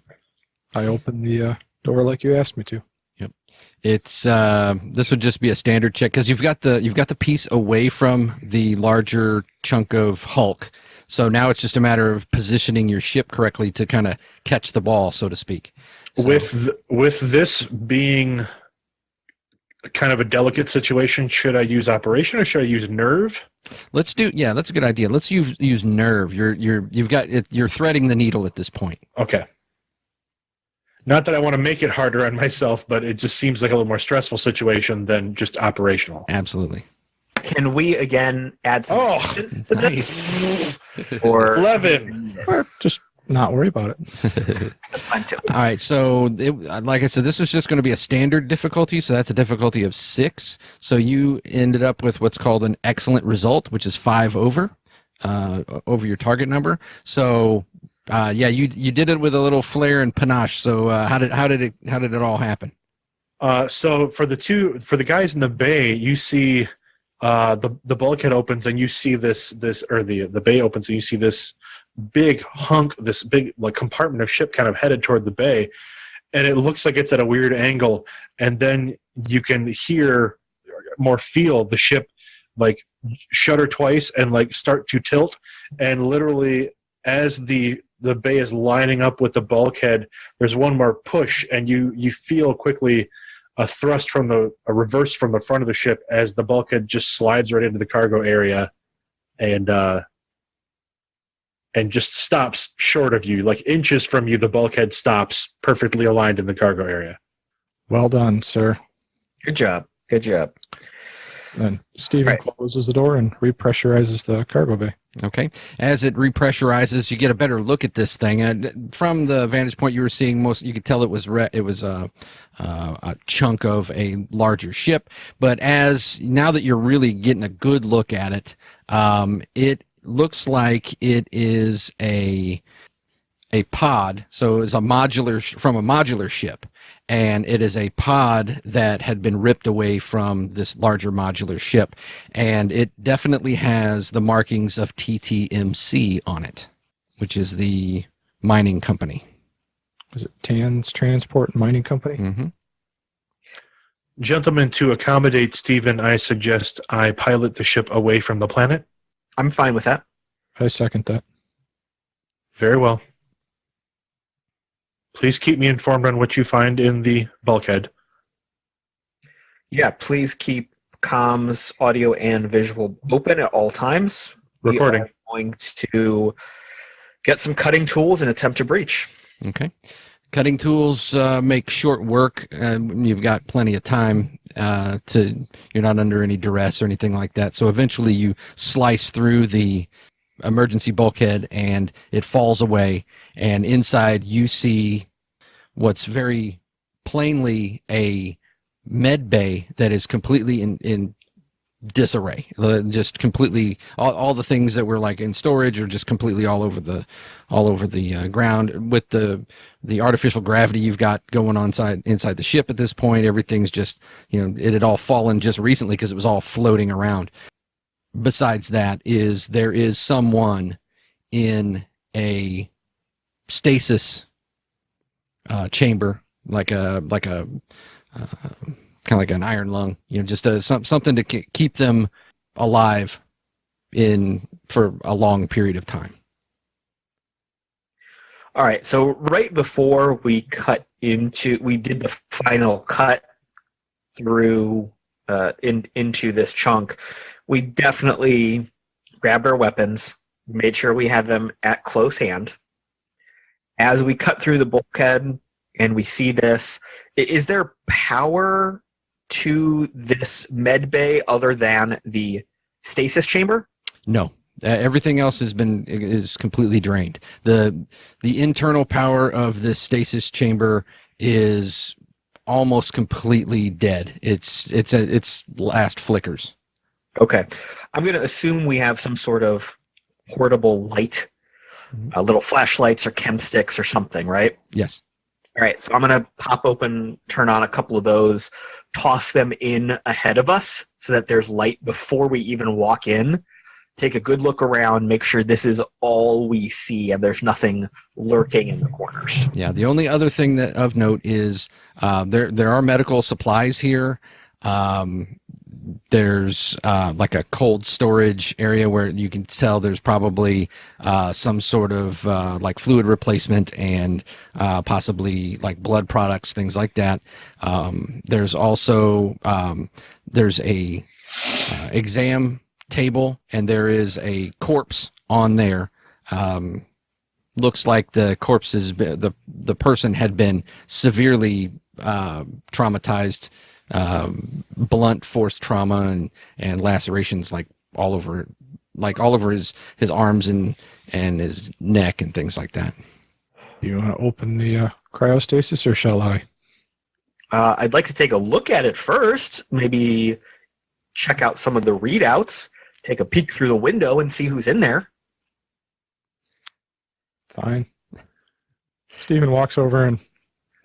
I opened the door like you asked me to. Yep. It's this would just be a standard check because you've got the piece away from the larger chunk of Hulk. So now it's just a matter of positioning your ship correctly to kind of catch the ball, so to speak. So, With this being kind of a delicate situation, should I use operation or should I use nerve? that's a good idea. Let's use nerve. You're threading the needle at this point. Okay. Not that I want to make it harder on myself, but it just seems like a little more stressful situation than just operational. Absolutely. Can we again add some Oh, assistance to nice. this? Or 11. Or just not worry about it. that's fine too. All right, so like I said, this was just going to be a standard difficulty, so that's a difficulty of 6. So you ended up with what's called an excellent result, which is 5 over your target number. So yeah, you did it with a little flair and panache. So how did it all happen? So for the guys in the bay, you see the bulkhead opens and you see this or the bay opens and you see this big hunk, this big like compartment of ship kind of headed toward the bay, and it looks like it's at a weird angle, and then you can hear more feel the ship like shudder twice and like start to tilt, and literally as the bay is lining up with the bulkhead, there's one more push, and you feel quickly a thrust a reverse from the front of the ship as the bulkhead just slides right into the cargo area, and just stops short of you, like inches from you. The bulkhead stops perfectly aligned in the cargo area. Well done, sir. Good job. Good job. Then Steven closes the door and repressurizes the cargo bay. Okay. As it repressurizes, you get a better look at this thing. From the vantage point you were seeing, you could tell it was a chunk of a larger ship. But now that you're really getting a good look at it, it looks like it is a pod. So it's from a modular ship. And it is a pod that had been ripped away from this larger modular ship. And it definitely has the markings of TTMC on it, which is the mining company. Is it Tan's Transport and Mining Company? Mm-hmm. Gentlemen, to accommodate Stephen, I suggest I pilot the ship away from the planet. I'm fine with that. I second that. Very well. Please keep me informed on what you find in the bulkhead. Yeah, please keep comms, audio, and visual open at all times. Recording. We are going to get some cutting tools and attempt to breach. Okay. Cutting tools make short work. You've got plenty of time. You're not under any duress or anything like that. So eventually you slice through the emergency bulkhead and it falls away. And inside you see what's very plainly a med bay that is completely in disarray. Just completely, all the things that were like in storage are just completely all over the ground. With the artificial gravity you've got going on inside the ship at this point, everything's just, it had all fallen just recently because it was all floating around. Besides that, there is someone in a stasis chamber, like a kind of like an iron lung, just something to keep them alive for a long period of time. All right, so right before we did the final cut through into this chunk, we definitely grabbed our weapons, made sure we had them at close hand. As we cut through the bulkhead and we see this, is there power to this med bay other than the stasis chamber? No. Everything else is completely drained. The internal power of this stasis chamber is almost completely dead. It's last flickers. Okay. I'm going to assume we have some sort of portable light, little flashlights or chem sticks or something, right? Yes. All right. So I'm going to pop open, turn on a couple of those, toss them in ahead of us so that there's light before we even walk in. Take a good look around, make sure this is all we see and there's nothing lurking in the corners. Yeah. The only other thing that of note is there are medical supplies here. There's like a cold storage area where you can tell there's probably some sort of like fluid replacement and possibly like blood products, things like that. There's also there's a exam table and there is a corpse on there. Looks like the corpse the person had been severely traumatized blunt force trauma and lacerations all over his arms and his neck and things like that. You want to open the cryostasis, or shall I? I'd like to take a look at it first. Maybe check out some of the readouts. Take a peek through the window and see who's in there. Fine. Stephen walks over and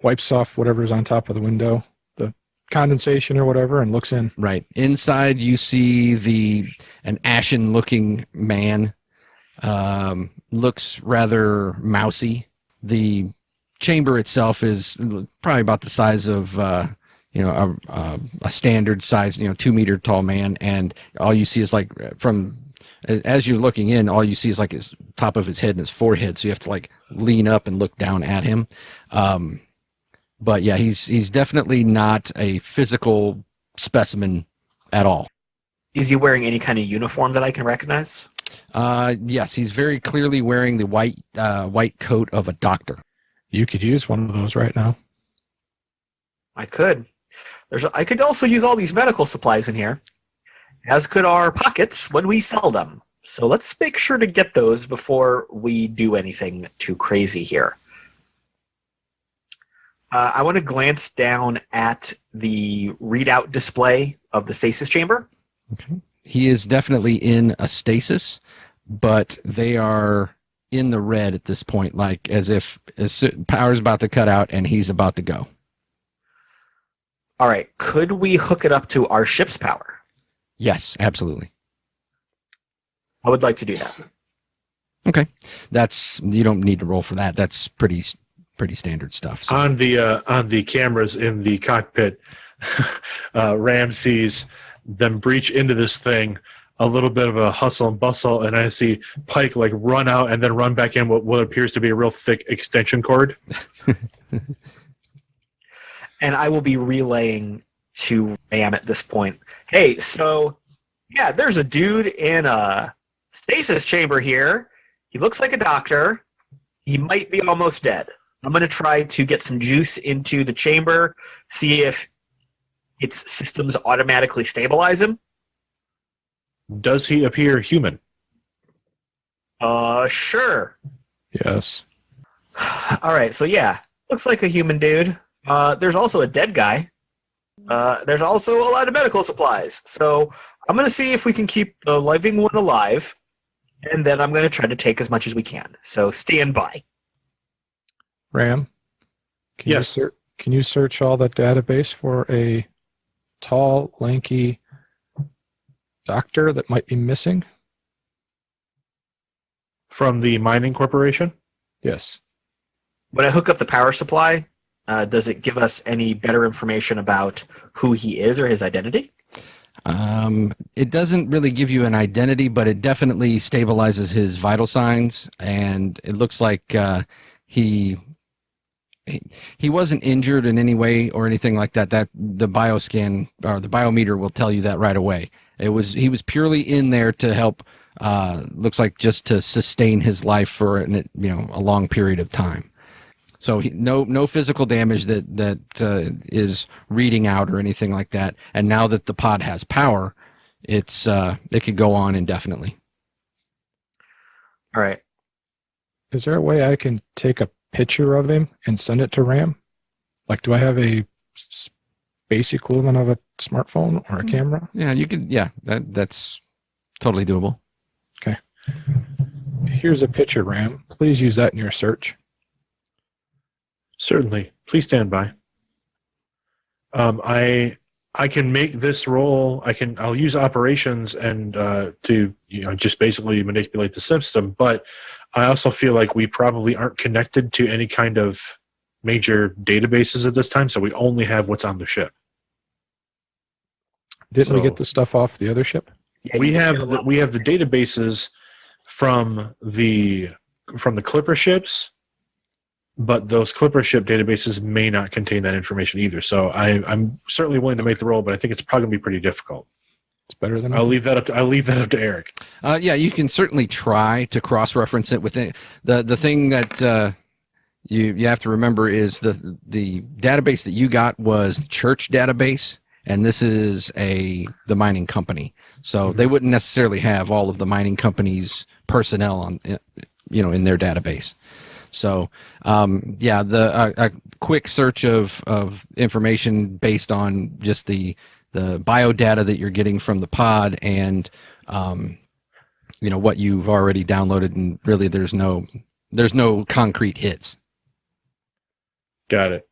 wipes off whatever's on top of the window, the condensation or whatever, and looks in. Right. Inside you see an ashen-looking man. Looks rather mousy. The chamber itself is probably about the size of a standard size 2-meter tall man, and all you see is as you're looking in, all you see is his top of his head and his forehead, so you have to lean up and look down at him. But yeah, he's definitely not a physical specimen at all. Is he wearing any kind of uniform that I can recognize? Yes, he's very clearly wearing the white coat of a doctor. You could use one of those right now. I could. I could also use all these medical supplies in here, as could our pockets when we sell them. So let's make sure to get those before we do anything too crazy here. I want to glance down at the readout display of the stasis chamber. Okay. He is definitely in a stasis, but they are in the red at this point, as if power's about to cut out and he's about to go. All right. Could we hook it up to our ship's power? Yes, absolutely. I would like to do that. Okay. You don't need to roll for that. That's pretty standard stuff. So. On the cameras in the cockpit, Ram sees them breach into this thing, a little bit of a hustle and bustle, and I see Pyke run out and then run back in what appears to be a real thick extension cord. And I will be relaying to Ram at this point. Hey, so yeah, there's a dude in a stasis chamber here. He looks like a doctor. He might be almost dead. I'm going to try to get some juice into the chamber, see if its systems automatically stabilize him. Does he appear human? Sure. Yes. All right, so yeah, looks like a human dude. There's also a dead guy. There's also a lot of medical supplies. So I'm going to see if we can keep the living one alive, and then I'm going to try to take as much as we can. So stand by. Ram? Yes. Can you search all the database for a tall, lanky doctor that might be missing? From the mining corporation? Yes. When I hook up the power supply, does it give us any better information about who he is or his identity? It doesn't really give you an identity, but it definitely stabilizes his vital signs, and it looks like he wasn't injured in any way or anything like that. That the bioscan or the biometer will tell you that right away. He was purely in there to help. Looks like just to sustain his life for a long period of time. So no physical damage that is reading out or anything like that. And now that the pod has power, it could go on indefinitely. All right. Is there a way I can take a picture of him and send it to Ram? Do I have a space equivalent of a smartphone or a camera? Yeah, you could. Yeah, that's totally doable. Okay. Here's a picture, Ram. Please use that in your search. Certainly. Please stand by. I can make this roll. I'll use operations and to just basically manipulate the system. But I also feel like we probably aren't connected to any kind of major databases at this time, so we only have what's on the ship. Didn't we get the stuff off the other ship? Yeah, we have the databases from the Clipper ships, but those Clipper ship databases may not contain that information either. So I'm certainly willing to make the roll, but I think it's probably going to be pretty difficult. It's better than I'll leave that up to Eric. Yeah, you can certainly try to cross-reference it with it. The thing that you have to remember is the database that you got was church database, and this is the mining company. So they wouldn't necessarily have all of the mining company's personnel on, in their database. So, a quick search of information based on just the bio data that you're getting from the pod and, what you've already downloaded, and really there's no concrete hits. Got it.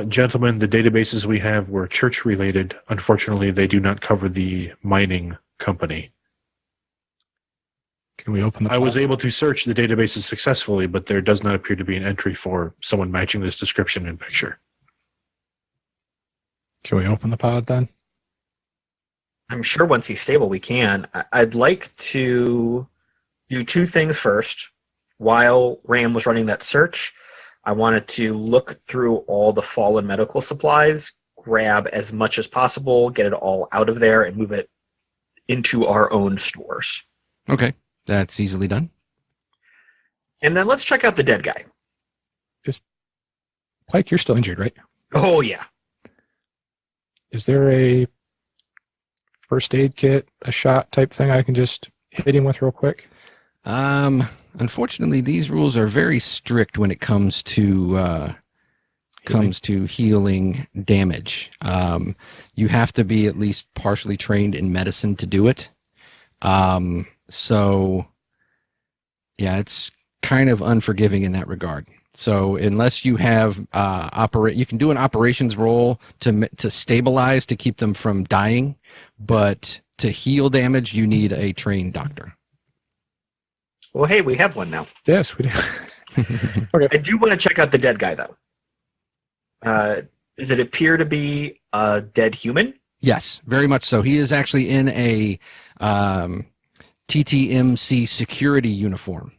Gentlemen, the databases we have were church related. Unfortunately, they do not cover the mining company. Can we open the I was pod? able to search the databases successfully, but there does not appear to be an entry for someone matching this description and picture. Can we open the pod then? I'm sure once he's stable, we can. I'd like to do two things first. While Ram was running that search, I wanted to look through all the fallen medical supplies, grab as much as possible, get it all out of there, and move it into our own stores. Okay, that's easily done. And then let's check out the dead guy. Pyke, you're still injured, right? Oh, yeah. Is there a first aid kit, a shot type thing I can just hit him with real quick? Unfortunately, these rules are very strict when it comes to healing damage. You have to be at least partially trained in medicine to do it. So yeah, it's kind of unforgiving in that regard. So unless you have you can do an operations roll to stabilize, to keep them from dying, but to heal damage, you need a trained doctor. Well, hey, we have one now. Yes, we do. Okay. I do want to check out the dead guy, though. Does it appear to be a dead human? Yes, very much so. He is actually in a TTMC security uniform.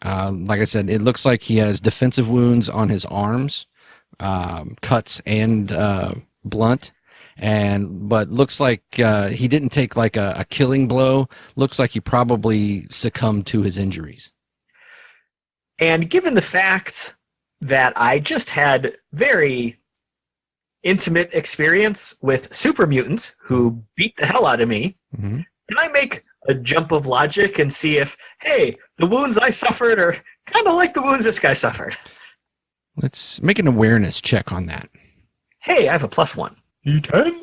Like I said, it looks like he has defensive wounds on his arms, cuts and blunt, but looks like he didn't take like a killing blow. Looks like he probably succumbed to his injuries. And given the fact that I just had very intimate experience with super mutants who beat the hell out of me, Mm-hmm. can I make a jump of logic and see if, hey, the wounds I suffered are kind of like the wounds this guy suffered? Let's make an awareness check on that. Hey, I have a +1. E10?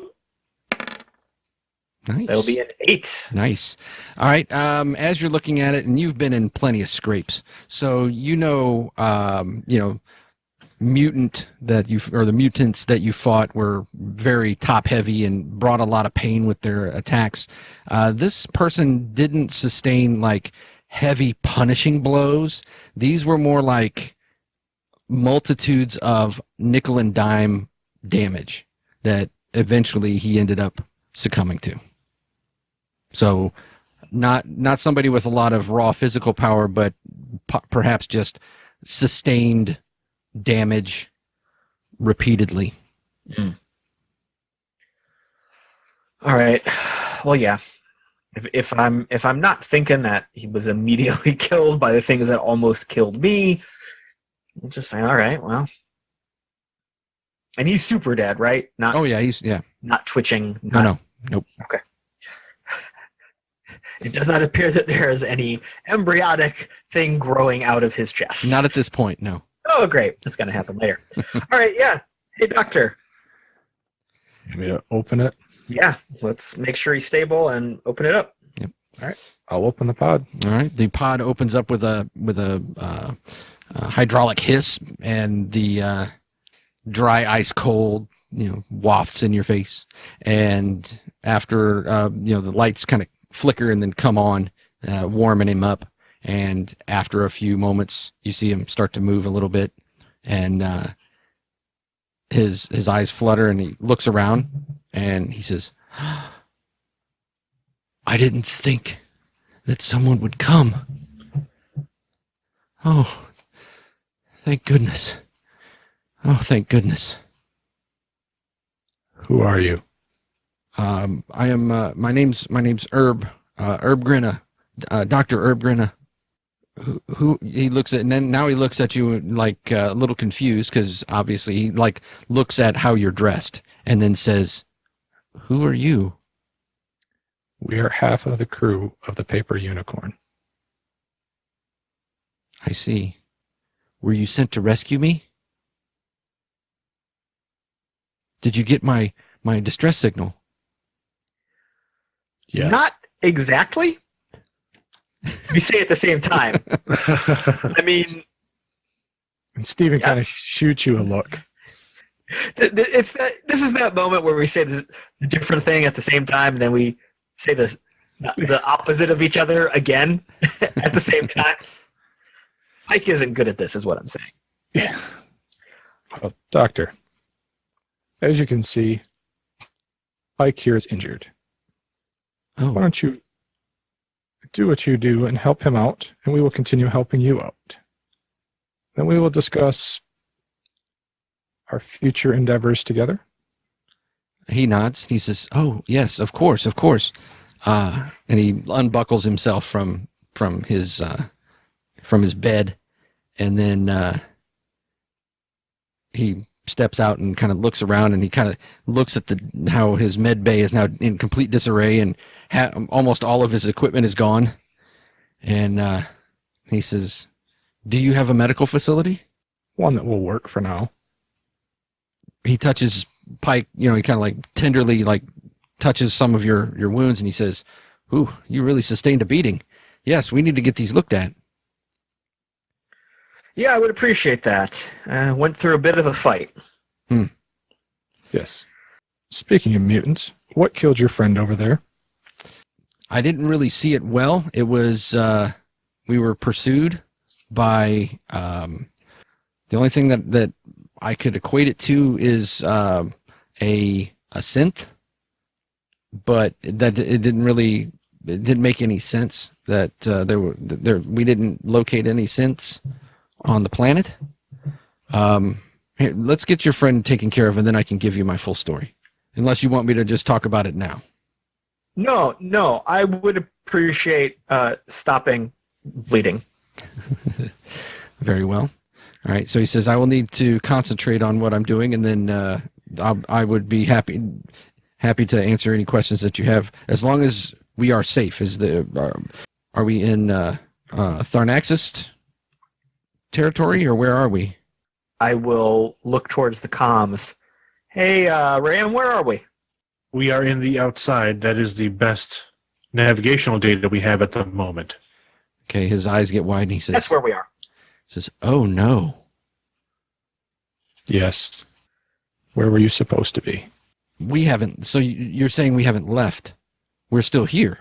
Nice. That'll be an 8. Nice. All right. As you're looking at it, and you've been in plenty of scrapes, so the mutants that you fought were very top heavy and brought a lot of pain with their attacks. This person didn't sustain like heavy punishing blows. These were more like multitudes of nickel and dime damage that eventually he ended up succumbing to. So not somebody with a lot of raw physical power, but perhaps just sustained damage repeatedly. All right. Well, yeah. If I'm not thinking that he was immediately killed by the things that almost killed me, I'm just saying, all right, well. And he's super dead, right? Not. Oh yeah, Not twitching. No, nope. Okay. It does not appear that there is any embryonic thing growing out of his chest. Not at this point, no. Oh, great. That's going to happen later. All right, yeah. Hey, doctor. You want me to open it? Yeah, let's make sure he's stable and open it up. Yep. All right. I'll open the pod. All right. The pod opens up with a hydraulic hiss, and the dry ice cold, wafts in your face. And after the lights kind of flicker and then come on, warming him up. And after a few moments, you see him start to move a little bit, and his eyes flutter, and he looks around, and he says, "I didn't think that someone would come. Oh, thank goodness. Oh, thank goodness." Who are you? I am. My name's Herb. Herb Grinna. Dr. Herb Grinna. Who he looks at, and then now he looks at you like a little confused because obviously he like looks at how you're dressed and then says, "Who are you?" We are half of the crew of the Paper Unicorn. I see. Were you sent to rescue me? Did you get my distress signal? Yes. Not exactly. We say it at the same time. I mean, And Steven kind of Yes. shoots you a look. this is that moment where we say the different thing at the same time, and then we say the opposite of each other again at the same time. Pyke isn't good at this, is what I'm saying. Yeah. Well, Doctor, as you can see, Pyke here is injured. Why Oh, don't you do what you do and help him out, and we will continue helping you out. Then we will discuss our future endeavors together. he nods. He says, "Oh, yes, of course, of course." And he unbuckles himself from his bed, and then he steps out and kind of looks around, and he kind of looks at how his med bay is now in complete disarray, and almost all of his equipment is gone. And he says, "Do you have a medical facility?" One that will work for now. He touches Pyke, he kind of like tenderly like touches some of your wounds, and he says, "Ooh, you really sustained a beating. Yes, we need to get these looked at." Yeah, I would appreciate that. Went through a bit of a fight. Yes. Speaking of mutants, what killed your friend over there? I didn't really see it well. It was we were pursued by the only thing that I could equate it to is a synth, but that it didn't make any sense that we didn't locate any synths on the planet. Here, let's get your friend taken care of, and then I can give you my full story. Unless you want me to just talk about it now. No, I would appreciate stopping bleeding. Very well. All right. So he says, "I will need to concentrate on what I'm doing, and then I would be happy to answer any questions that you have, as long as we are safe." Are we in Tharnaxis territory, or where are we? I will look towards the comms. Hey, Ram, where are we? We are in the outside. That is the best navigational data we have at the moment. Okay. His eyes get wide, and he That's where we are. says, "Oh no." Yes. Where were you supposed to be? We haven't. So you're saying we haven't left? We're still here.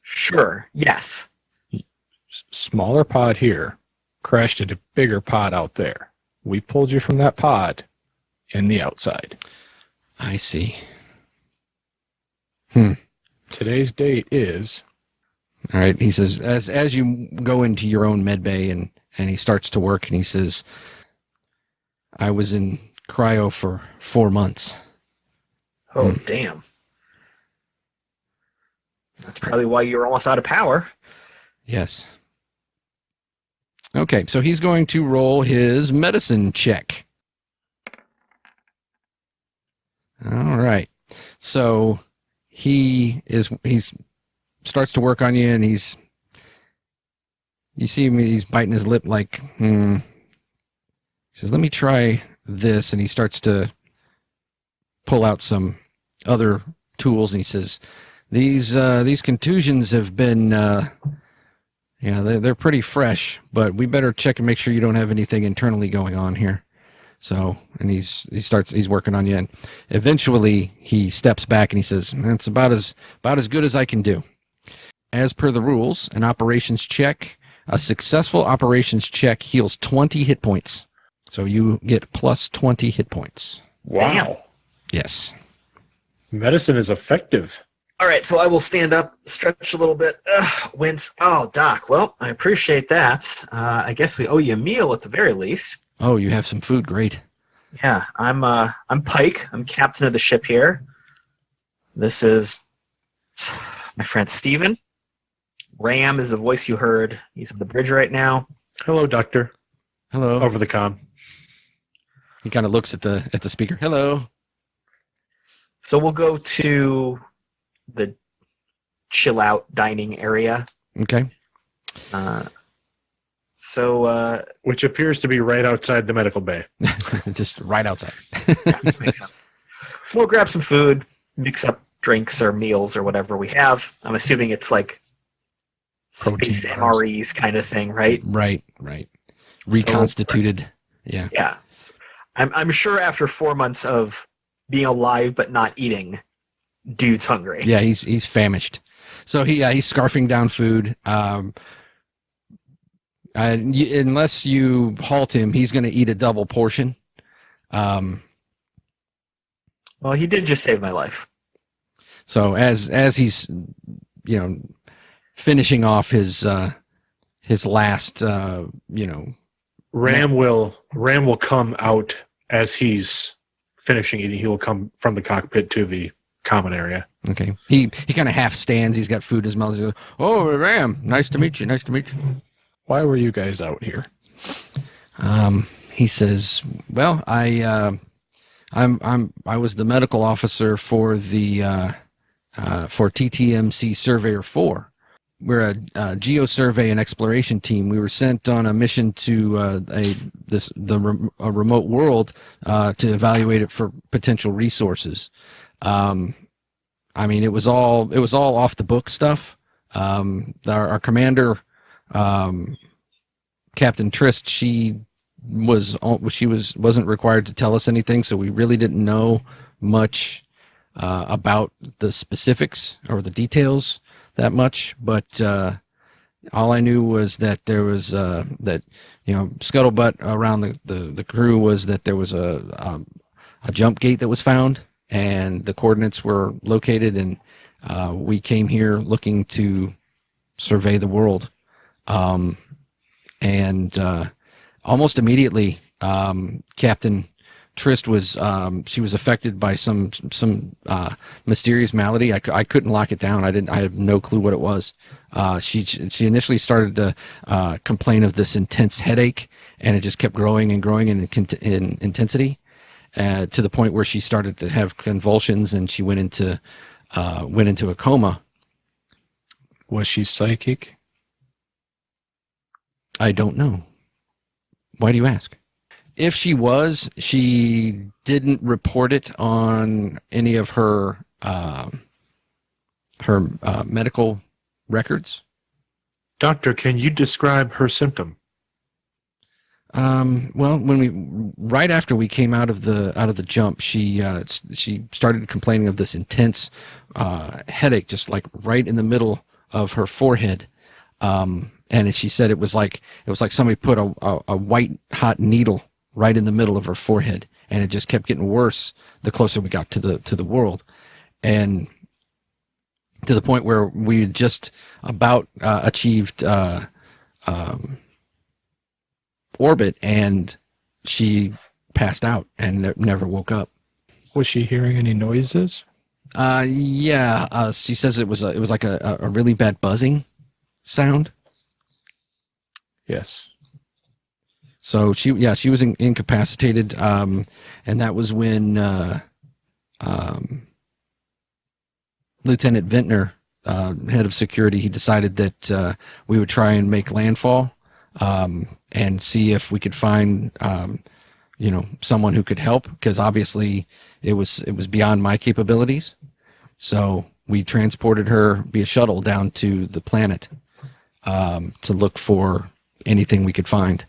Sure, yes. Smaller pod here crashed into bigger pod out there. We pulled you from that pod in the outside. I see. Today's date is All right. He says, as you go into your own med bay, and he starts to work, and he says, "I was in cryo for 4 months." Oh, damn. That's probably why you were almost out of power. Yes. Okay, so he's going to roll his medicine check. All right. So he starts to work on you, and you see him, he's biting his lip like, He says, "Let me try this," and he starts to pull out some other tools, and he says, These contusions have been, they're pretty fresh, but we better check and make sure you don't have anything internally going on here." So, and he's working on you, and eventually he steps back and he says, "That's about as good as I can do. As per the rules, a successful operations check heals 20 hit points. So you get plus 20 hit points." Wow. Yes. Medicine is effective. All right, so I will stand up, stretch a little bit, wince. Oh, Doc, well, I appreciate that. I guess we owe you a meal at the very least. Oh, you have some food. Great. Yeah, I'm Pyke. I'm captain of the ship here. This is my friend Steven. Ram is the voice you heard. He's on the bridge right now. Hello, Doctor. Hello. Over the comm. He kind of looks at the speaker. Hello. So we'll go to the chill out dining area. Okay. Which appears to be right outside the medical bay. Just right outside. Yeah, makes sense. So we'll grab some food, mix up drinks or meals or whatever we have. I'm assuming it's like Protein space bars. MREs kind of thing, right? Right. Reconstituted. Yeah. Yeah. I'm sure after 4 months of being alive but not eating, dude's hungry. Yeah, he's famished. So he's scarfing down food. Unless you halt him, he's going to eat a double portion. Well, he did just save my life. So as he's finishing off his last Ram will come out as he's finishing eating. He will come from the cockpit to the common area. Okay. He kind of half stands. He's got food in his mouth. He goes, "Oh, Ram, nice to meet you. Nice to meet you." Why were you guys out here? He says, "Well, I was the medical officer for the for TTMC Surveyor 4. We're a geo-survey and exploration team. We were sent on a mission to a remote world to evaluate it for potential resources. I mean, it was all off the book stuff. Our commander, Captain Trist, she wasn't required to tell us anything, so we really didn't know much about the specifics or the details that much. But all I knew was that there was scuttlebutt around the crew was that there was a jump gate that was found, and the coordinates were located, and we came here looking to survey the world. And almost immediately, Captain Trist was she was affected by some mysterious malady. I couldn't lock it down. I have no clue what it was. She initially started to complain of this intense headache, and it just kept growing and growing in intensity, to the point where she started to have convulsions, and she went into a coma. Was she psychic? I don't know. Why do you ask? If she was, she didn't report it on any of her medical records. Doctor, can you describe her symptom? Well, right after we came out of the jump, she started complaining of this intense headache, just like right in the middle of her forehead. And she said it was like somebody put a white hot needle right in the middle of her forehead, and it just kept getting worse the closer we got to the world, and to the point where we had just about achieved orbit, and she passed out and never woke up. Was she hearing any noises? Yeah. She says it was like a really bad buzzing sound. Yes. So she was incapacitated, and that was when Lieutenant Vintner, head of security, he decided that we would try and make landfall, and see if we could find someone who could help, because obviously it was beyond my capabilities. So we transported her via shuttle down to the planet to look for anything we could find.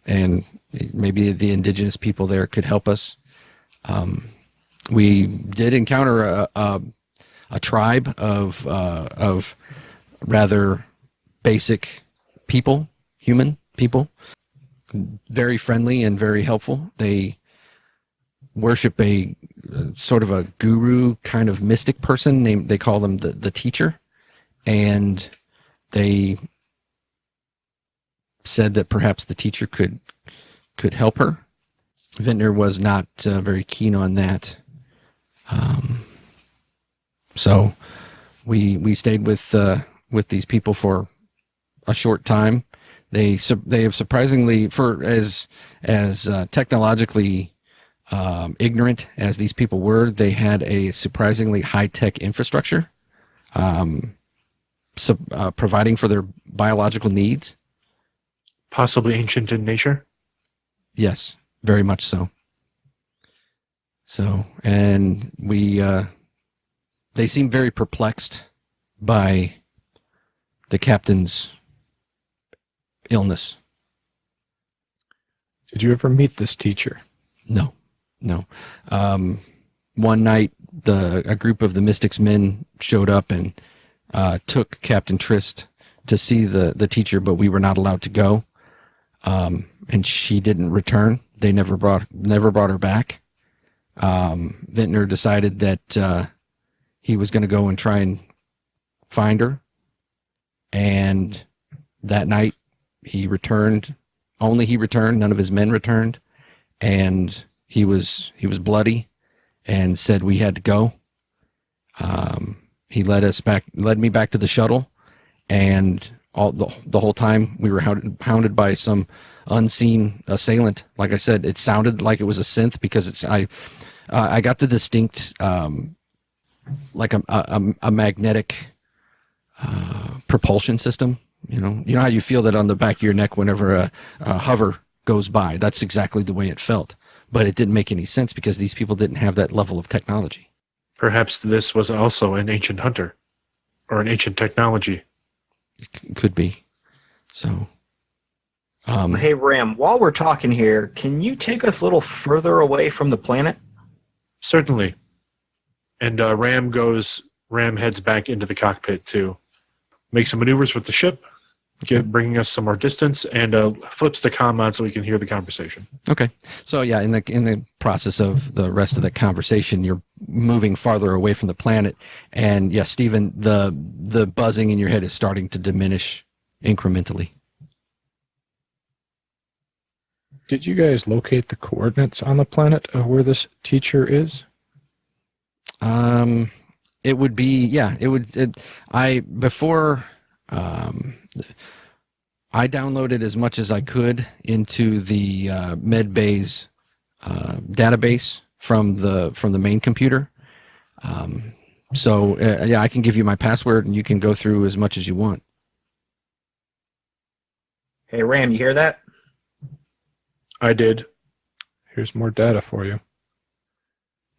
And maybe the indigenous people there could help us. We did encounter a tribe of rather basic people, human people, very friendly and very helpful. They worship a sort of a guru kind of mystic person they call them the teacher, and they said that perhaps the teacher could help her. Vintner was not very keen on that. So We stayed with these people for a short time. They have surprisingly, for as technologically ignorant as these people were, they had a surprisingly high-tech infrastructure, providing for their biological needs. Possibly ancient in nature. Yes, very much so. So, and they seem very perplexed by the captain's illness. Did you ever meet this teacher? No. One night, a group of the Mystics men showed up and took Captain Trist to see the teacher, but we were not allowed to go. And she didn't return. They never brought her back. Vintner decided that he was going to go and try and find her. And that night, he returned. Only he returned. None of his men returned, and he was bloody, and said we had to go. He led me back to the shuttle, and the whole time we were hounded by some unseen assailant. Like I said, it sounded like it was a synth because I got the distinct like a magnetic propulsion system. You know how you feel that on the back of your neck whenever a hover goes by. That's exactly the way it felt. But it didn't make any sense because these people didn't have that level of technology. Perhaps this was also an ancient hunter or an ancient technology. It could be. So, Hey, Ram, while we're talking here, can you take us a little further away from the planet? Certainly. And Ram heads back into the cockpit to make some maneuvers with the ship, bringing us some more distance, and flips the comm on so we can hear the conversation. Okay. So yeah, in the process of the rest of the conversation, you're moving farther away from the planet, and yes, Stephen, the buzzing in your head is starting to diminish incrementally. Did you guys locate the coordinates on the planet of where this teacher is? It would be, I downloaded as much as I could into the MedBay's database from the main computer. I can give you my password and you can go through as much as you want. Hey, Ram, you hear that? I did. Here's more data for you.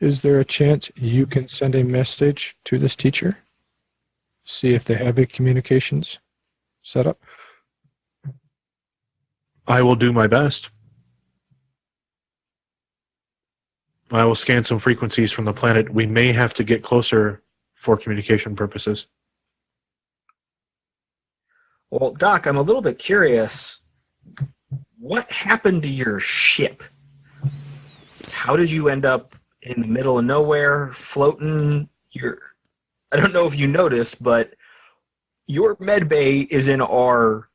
Is there a chance you can send a message to this teacher? See if they have a communications set up? I will do my best. I will scan some frequencies from the planet. We may have to get closer for communication purposes. Well, Doc, I'm a little bit curious. What happened to your ship? How did you end up in the middle of nowhere, floating? I don't know if you noticed, but your med bay is in our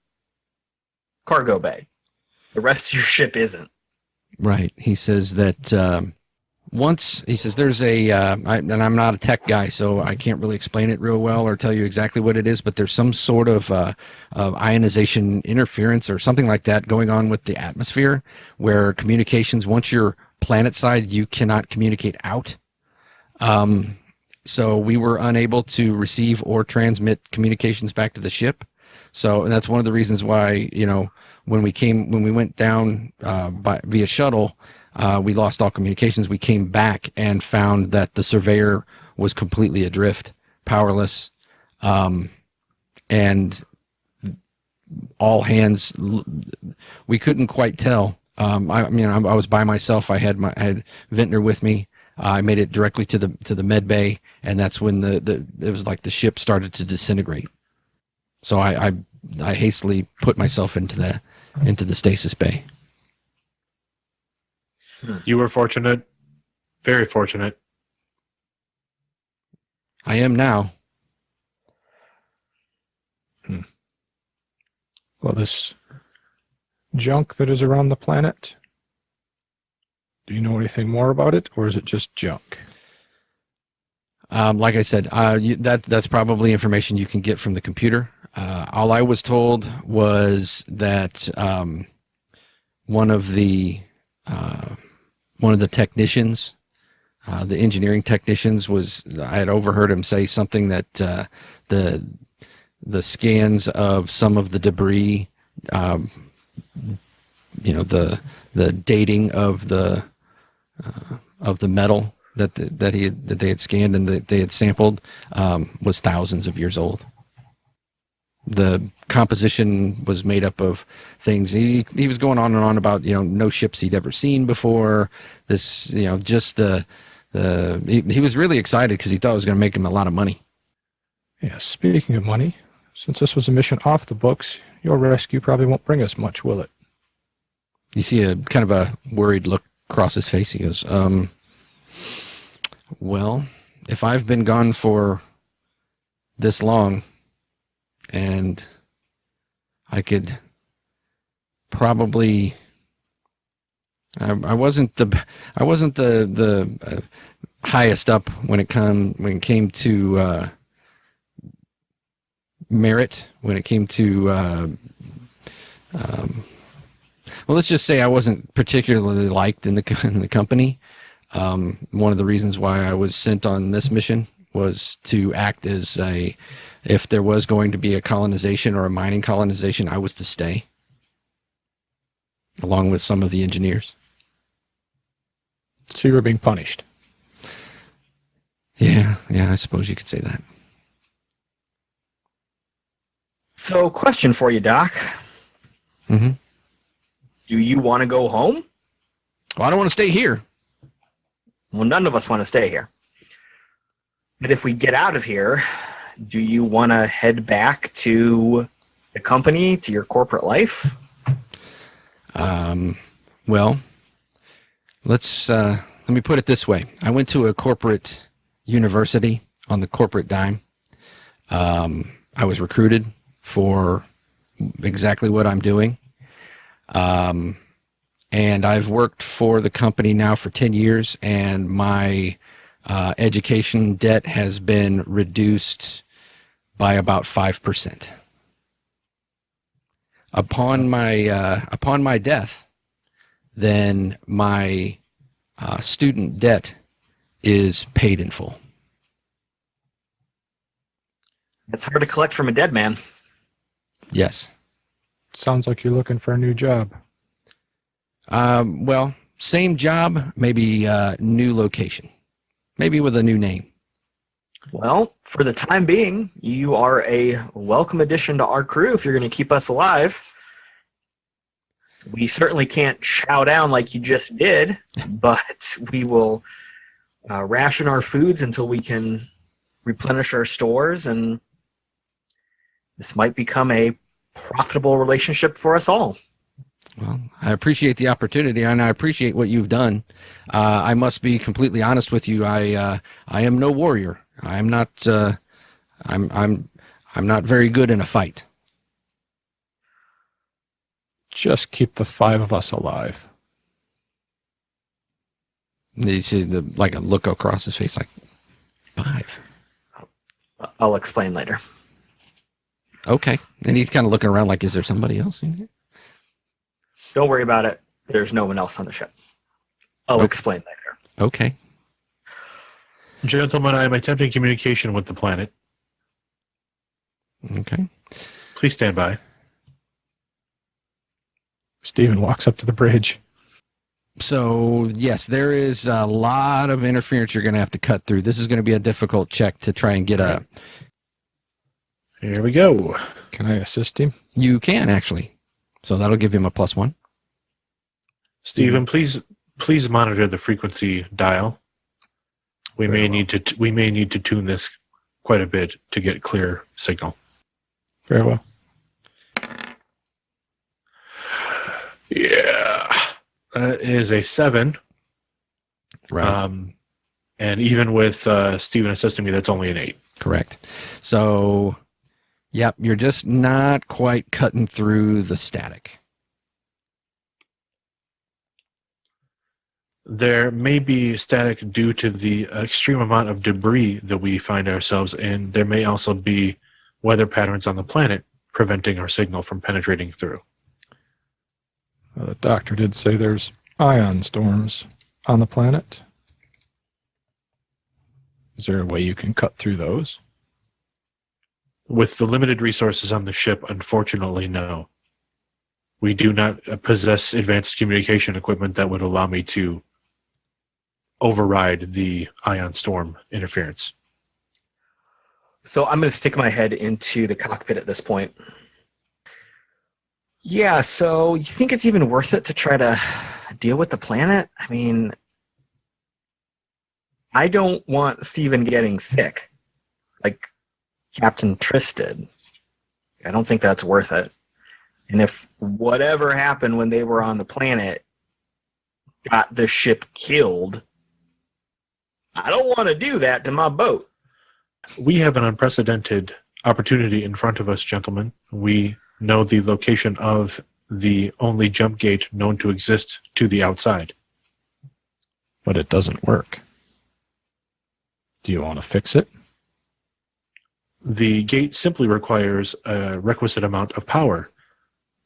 cargo bay. The rest of your ship isn't. Right. He says that there's and I'm not a tech guy, so I can't really explain it real well or tell you exactly what it is, but there's some sort of ionization interference or something like that going on with the atmosphere where communications, once you're planet side, you cannot communicate out. So we were unable to receive or transmit communications back to the ship. And that's one of the reasons why, when we went down via shuttle, we lost all communications. We came back and found that the surveyor was completely adrift, powerless, and all hands. We couldn't quite tell. I was by myself. I had Vintner with me. I made it directly to the med bay, and that's when it was like the ship started to disintegrate. So I hastily put myself into the stasis bay. You were fortunate, very fortunate. I am now. Well, this junk that is around the planet, do you know anything more about it, or is it just junk? Like I said, that's probably information you can get from the computer. All I was told was that one of the technicians, the engineering technicians, I had overheard him say something that the scans of some of the debris, the dating of the metal that they had scanned and that they had sampled was thousands of years old. The composition was made up of things. He was going on and on about no ships he'd ever seen before. This just he was really excited because he thought it was going to make him a lot of money. Yeah, speaking of money, since this was a mission off the books, your rescue probably won't bring us much, will it? You see a kind of a worried look across his face. He goes, well, if I've been gone for this long and I could probably, I wasn't the highest up when it came to merit, when it came to well, let's just say I wasn't particularly liked in the company. One of the reasons why I was sent on this mission was to act as if there was going to be a colonization or a mining colonization, I was to stay, along with some of the engineers. So you were being punished. Yeah, I suppose you could say that. So, question for you, Doc. Mm-hmm. Do you want to go home? Well, I don't want to stay here. Well, none of us want to stay here. But if we get out of here, do you want to head back to the company, to your corporate life? Well, let me put it this way. I went to a corporate university on the corporate dime. I was recruited for exactly what I'm doing. And I've worked for the company now for 10 years, and my education debt has been reduced by about 5%. Upon my death, then my student debt is paid in full. It's hard to collect from a dead man. Yes. Sounds like you're looking for a new job. Well, same job, maybe new location, maybe with a new name. Well, for the time being, you are a welcome addition to our crew if you're going to keep us alive. We certainly can't chow down like you just did, but we will ration our foods until we can replenish our stores, and this might become a profitable relationship for us all. Well, I appreciate the opportunity, and I appreciate what you've done. I must be completely honest with you. I am no warrior. I'm not. I'm not very good in a fight. Just keep the 5 of us alive. You see like a look across his face, like 5. I'll explain later. Okay, and he's kind of looking around, like, is there somebody else in here? Don't worry about it. There's no one else on the ship. I'll explain later. Okay. Gentlemen, I am attempting communication with the planet. Okay. Please stand by. Stephen walks up to the bridge. So, yes, there is a lot of interference you're going to have to cut through. This is going to be a difficult check to try and get a... Here we go. Can I assist him? You can, actually. So that'll give him a +1. Stephen, please monitor the frequency dial. We may need to tune this quite a bit to get clear signal. Very well. Yeah, that is a 7. Right. And even with Stephen assisting me, that's only an 8. Correct. So, yep, you're just not quite cutting through the static. There may be static due to the extreme amount of debris that we find ourselves in. There may also be weather patterns on the planet preventing our signal from penetrating through. The doctor did say there's ion storms on the planet. Is there a way you can cut through those? With the limited resources on the ship, unfortunately, no. We do not possess advanced communication equipment that would allow me to override the ion storm interference. So I'm going to stick my head into the cockpit at this point. Yeah, so you think it's even worth it to try to deal with the planet? I mean, I don't want Steven getting sick, like Captain Triss did. I don't think that's worth it. And if whatever happened when they were on the planet got the ship killed, I don't want to do that to my boat. We have an unprecedented opportunity in front of us, gentlemen. We know the location of the only jump gate known to exist to the outside. But it doesn't work. Do you want to fix it? The gate simply requires a requisite amount of power,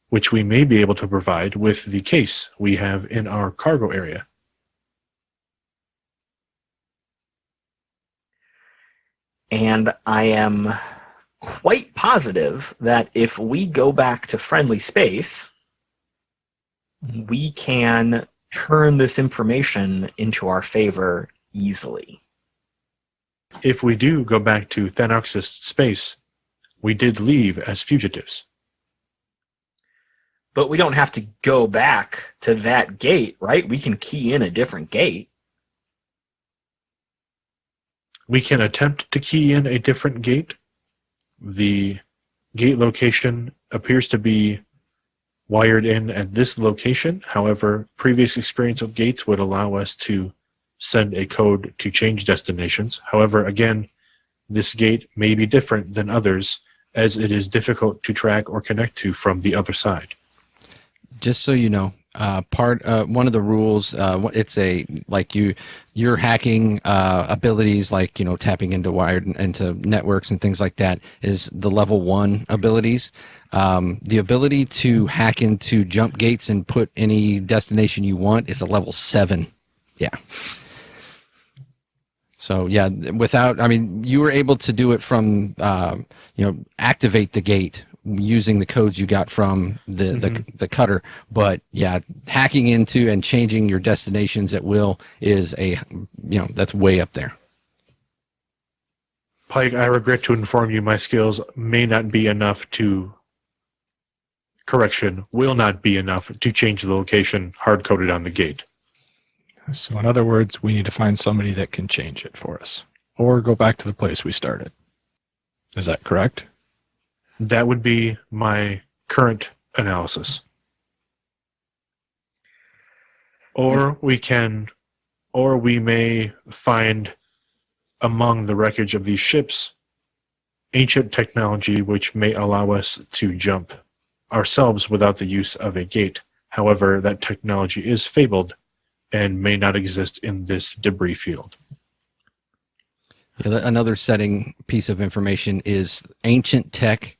which we may be able to provide with the case we have in our cargo area. And I am quite positive that if we go back to friendly space, we can turn this information into our favor easily. If we do go back to Thanoxis space, we did leave as fugitives. But we don't have to go back to that gate, right? We can key in a different gate. We can attempt to key in a different gate. The gate location appears to be wired in at this location. However, previous experience with gates would allow us to send a code to change destinations. However, again, this gate may be different than others as it is difficult to track or connect to from the other side. Just so you know, one of the rules, it's a like your hacking abilities, like tapping into wired into networks and things like that, is the level 1 abilities. The ability to hack into jump gates and put any destination you want is a level 7. Yeah. So yeah, you were able to do it from activate the gate using the codes you got from the cutter, but yeah, hacking into and changing your destinations at will is that's way up there. Pyke, I regret to inform you my skills may not be enough will not be enough to change the location hard-coded on the gate. So in other words, we need to find somebody that can change it for us, or go back to the place we started. Is that correct? That would be my current analysis. Or we may find among the wreckage of these ships ancient technology which may allow us to jump ourselves without the use of a gate. However, that technology is fabled and may not exist in this debris field. Yeah, another setting piece of information is ancient tech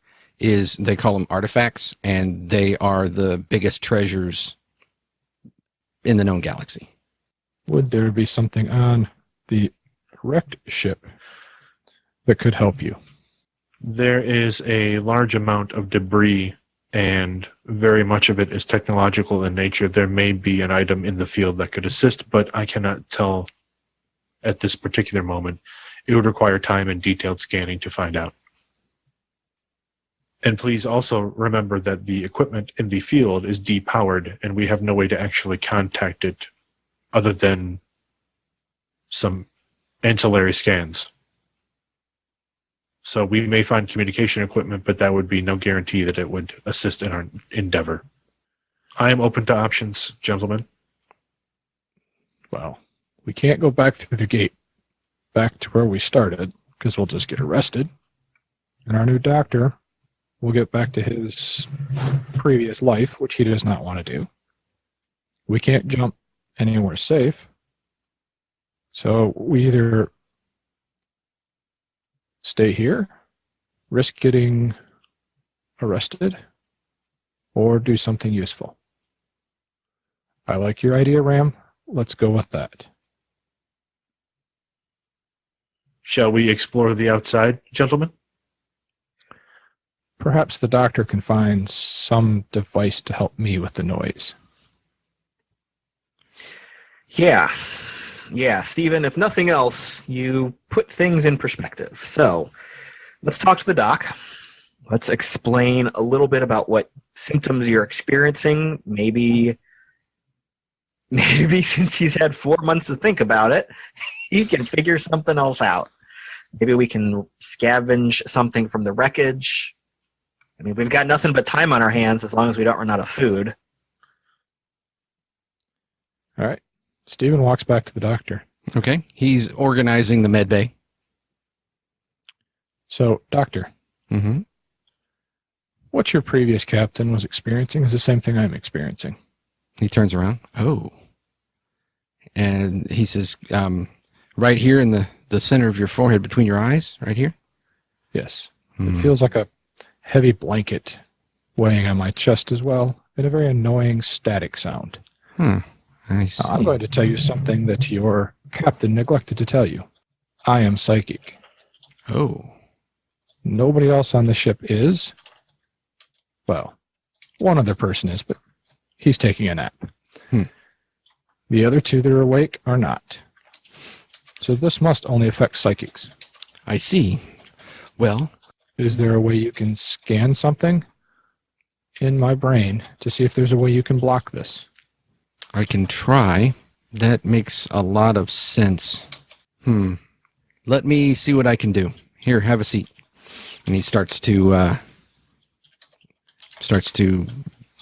they call them artifacts, and they are the biggest treasures in the known galaxy. Would there be something on the wrecked ship that could help you? There is a large amount of debris, and very much of it is technological in nature. There may be an item in the field that could assist, but I cannot tell at this particular moment. It would require time and detailed scanning to find out. And please also remember that the equipment in the field is depowered, and we have no way to actually contact it other than some ancillary scans. So we may find communication equipment, but that would be no guarantee that it would assist in our endeavor. I am open to options, gentlemen. Well, we can't go back through the gate, back to where we started, because we'll just get arrested. And our new doctor will get back to his previous life, which he does not want to do. We can't jump anywhere safe, So we either stay here, risk getting arrested, or do something useful. I like your idea, Ram. Let's go with that. Shall we explore the outside, gentlemen? Perhaps the doctor can find some device to help me with the noise. Yeah, Stephen, if nothing else, you put things in perspective. So let's talk to the doc. Let's explain a little bit about what symptoms you're experiencing. Maybe since he's had 4 months to think about it, he can figure something else out. Maybe we can scavenge something from the wreckage. I mean, we've got nothing but time on our hands as long as we don't run out of food. All right. Stephen walks back to the doctor. Okay. He's organizing the med bay. So, doctor, Mm-hmm. what your previous captain was experiencing is the same thing I'm experiencing. He turns around. Oh. And he says, right here in the center of your forehead, between your eyes, right here? Yes. Hmm. It feels like a heavy blanket weighing on my chest as well, and a very annoying static sound. I see. I'm going to tell you something that your captain neglected to tell you. I am psychic. Oh. Nobody else on the ship is. Well, one other person is, but he's taking a nap. The other two that are awake are not. So this must only affect psychics. I see. Well, Is there a way you can scan something in my brain to see if there's a way you can block this? I can try. That makes a lot of sense. Let me see what I can do. Here, have a seat. And he starts to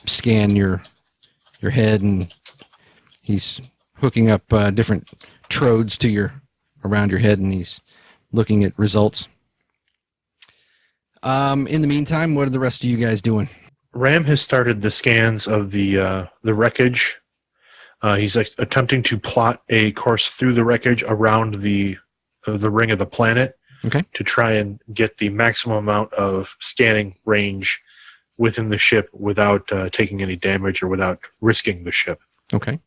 scan your head, and he's hooking up different trodes to around your head, and he's looking at results. In the meantime, what are the rest of you guys doing? Ram has started the scans of the wreckage. He's attempting to plot a course through the wreckage around the ring of the planet. Okay. To try and get the maximum amount of scanning range within the ship without taking any damage or without risking the ship. Okay.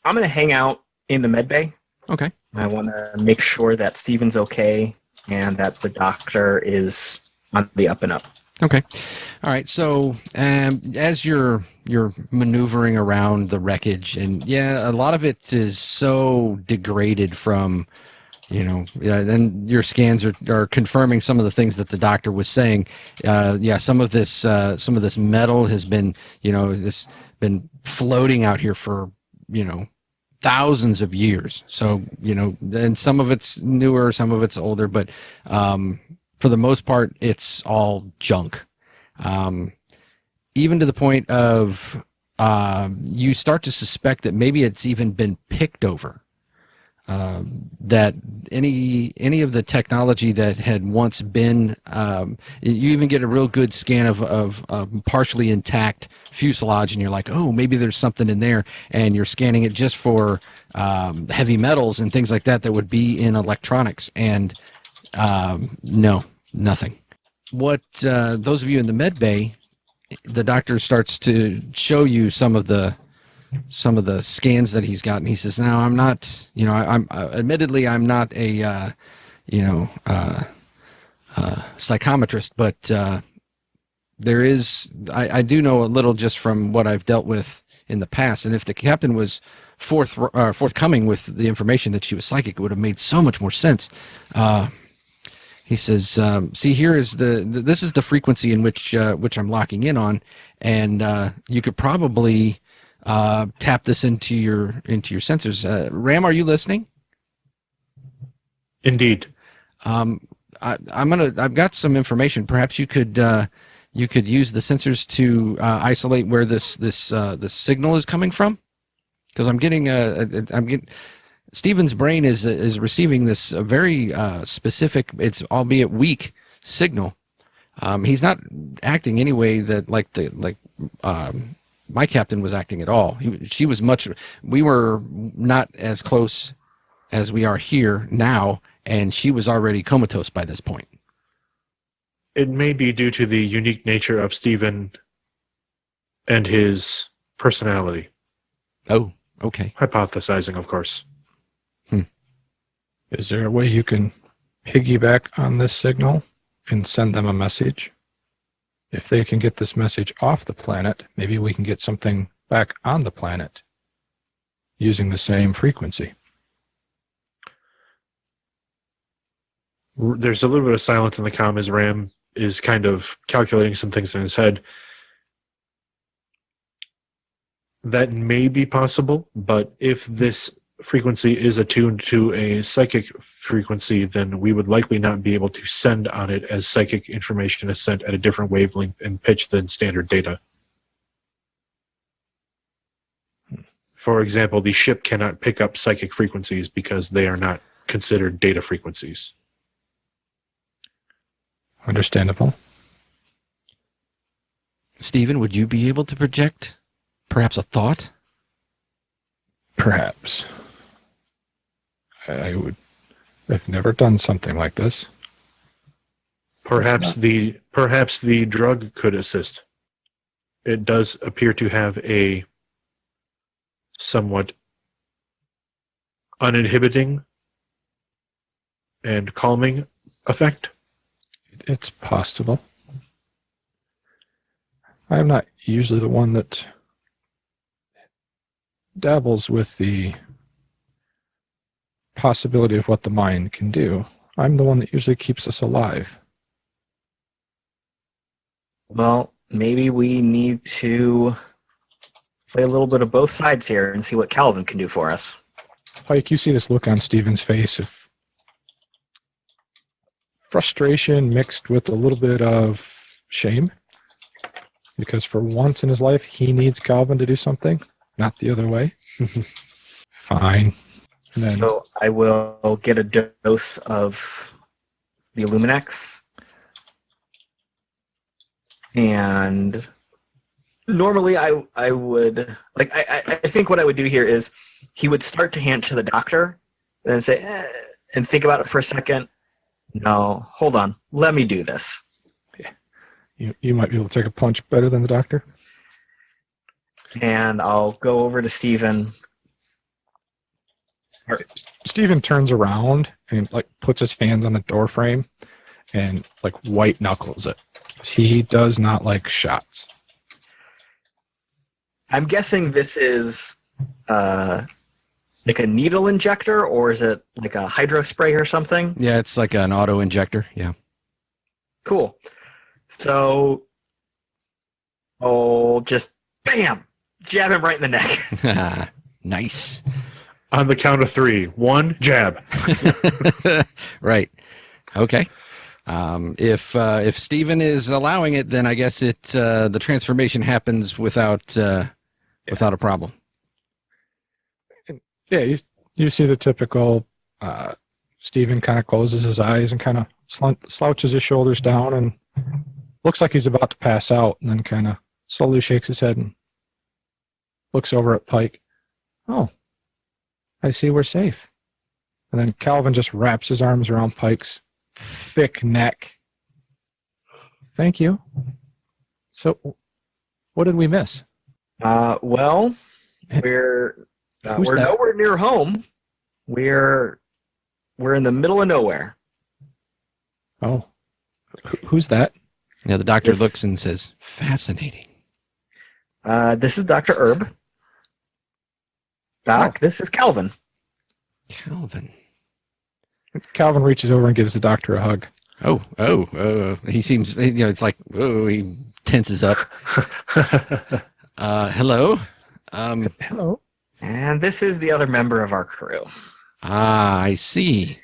I'm going to hang out in the med bay. Okay. I want to make sure that Steven's okay and that the doctor is on the up and up. Okay. All right. So as you're maneuvering around the wreckage, and yeah, a lot of it is so degraded from, then your scans are confirming some of the things that the doctor was saying. Some of this metal has been, been floating out here for, thousands of years. So, and some of it's newer, some of it's older, but for the most part, it's all junk. Even to the point of you start to suspect that maybe it's even been picked over. That any of the technology that had once been, you even get a real good scan of partially intact fuselage, and you're like, oh, maybe there's something in there, and you're scanning it just for heavy metals and things like that would be in electronics, and no, nothing. What those of you in the med bay, the doctor starts to show you some of the scans that he's gotten. He says, "Now I'm not, I'm admittedly I'm not a, psychometrist, but there is I do know a little just from what I've dealt with in the past. And if the captain was forthcoming with the information that she was psychic, it would have made so much more sense." He says, "See, here is this is the frequency in which I'm locking in on, and you could probably." Tap this into your sensors. Ram, are you listening? Indeed. I've got some information. Perhaps you could use the sensors to isolate where this signal is coming from, because I'm getting Stephen's brain is receiving this very specific, it's albeit weak signal. He's not acting any way that my captain was acting at all. We were not as close as we are here now, and she was already comatose by this point. It may be due to the unique nature of Stephen and his personality. Oh, okay. Hypothesizing, of course. Is there a way you can piggyback on this signal and send them a message? If they can get this message off the planet, maybe we can get something back on the planet using the same frequency. There's a little bit of silence in the comm as Ram is kind of calculating some things in his head. That may be possible, but if this frequency is attuned to a psychic frequency, then we would likely not be able to send on it, as psychic information is sent at a different wavelength and pitch than standard data. For example, the ship cannot pick up psychic frequencies because they are not considered data frequencies. Understandable. Stephen, would you be able to project perhaps a thought? Perhaps. I've never done something like this. Perhaps the drug could assist. It does appear to have a somewhat uninhibiting and calming effect. It's possible. I'm not usually the one that dabbles with the possibility of what the mind can do. I'm the one that usually keeps us alive. Well, maybe we need to play a little bit of both sides here and see what Calvin can do for us. Pyke, you see this look on Stephen's face of frustration mixed with a little bit of shame. Because for once in his life, he needs Calvin to do something, not the other way. Fine. And then, So I will get a dose of the Illuminex. And normally I would, like, I think what I would do here is he would start to hand it to the doctor and then say, and think about it for a second. No, hold on. Let me do this. you might be able to take a punch better than the doctor. And I'll go over to Stephen. Stephen turns around and like puts his hands on the door frame and like white knuckles it. He does not like shots. I'm guessing this is like a needle injector, or is it like a hydro spray or something? Yeah, it's like an auto injector. Yeah. Cool. So I'll just bam, jab him right in the neck. Nice. On the count of 3. 1, jab. Right. Okay. If Stephen is allowing it, then I guess the transformation happens without a problem. Yeah, you see the typical Stephen kind of closes his eyes and kind of slouches his shoulders down and looks like he's about to pass out, and then kind of slowly shakes his head and looks over at Pyke. Oh, I see we're safe. And then Calvin just wraps his arms around Pyke's thick neck. Thank you. So, what did we miss? Well, we're Who's we're that? nowhere near home. We're in the middle of nowhere. Oh, who's that? Yeah, the doctor This- looks and says, "Fascinating." This is Dr. Herb. Doc, this is Calvin. Calvin. Calvin reaches over and gives the doctor a hug. He seems, it's like, he tenses up. Hello. Hello. And this is the other member of our crew. I see.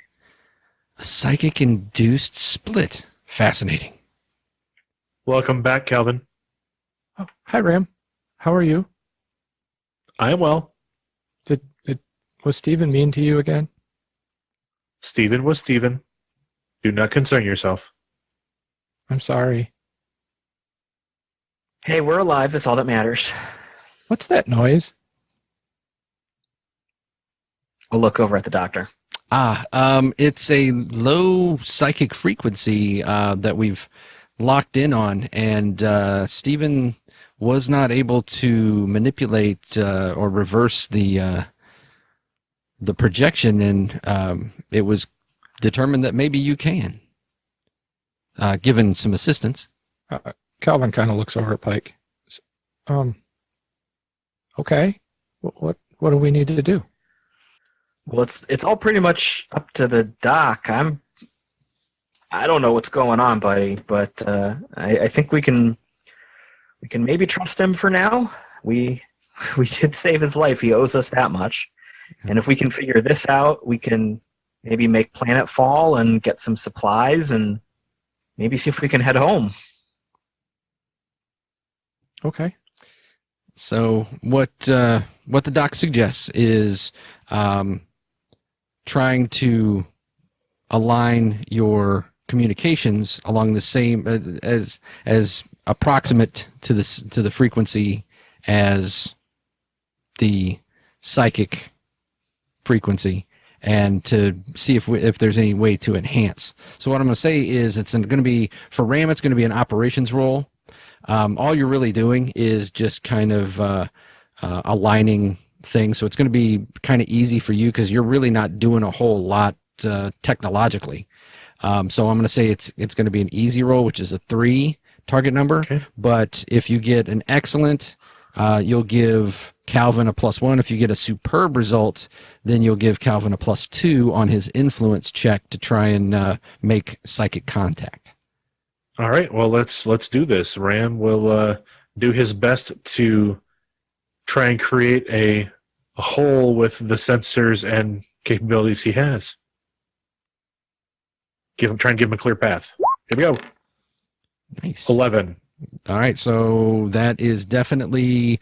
A psychic-induced split. Fascinating. Welcome back, Calvin. Oh, hi, Ram. How are you? I am well. Was Stephen mean to you again? Stephen was Stephen. Do not concern yourself. I'm sorry. Hey, we're alive. That's all that matters. What's that noise? I'll look over at the doctor. It's a low psychic frequency that we've locked in on, and Stephen was not able to manipulate or reverse the projection, and it was determined that maybe you can, given some assistance. Calvin kind of looks over at Pyke. Okay. What do we need to do? Well, it's all pretty much up to the doc. I don't know what's going on, buddy, but I think we can maybe trust him for now. We did save his life. He owes us that much. And if we can figure this out, we can maybe make Planet fall and get some supplies and maybe see if we can head home. Okay. So what the doc suggests is trying to align your communications along the same as approximate to the frequency as the psychic frequency, and to see if there's any way to enhance. So what I'm going to say is it's going to be, for Ram, it's going to be an operations role. All you're really doing is just kind of aligning things. So it's going to be kind of easy for you because you're really not doing a whole lot technologically. So I'm going to say it's going to be an easy roll, which is a 3 target number. Okay. But if you get an excellent, you'll give Calvin a +1. If you get a superb result, then you'll give Calvin a +2 on his influence check to try and make psychic contact. All right. Well, let's do this. Ram will do his best to try and create a hole with the sensors and capabilities he has. Try and give him a clear path. Here we go. Nice. 11. All right, so that is definitely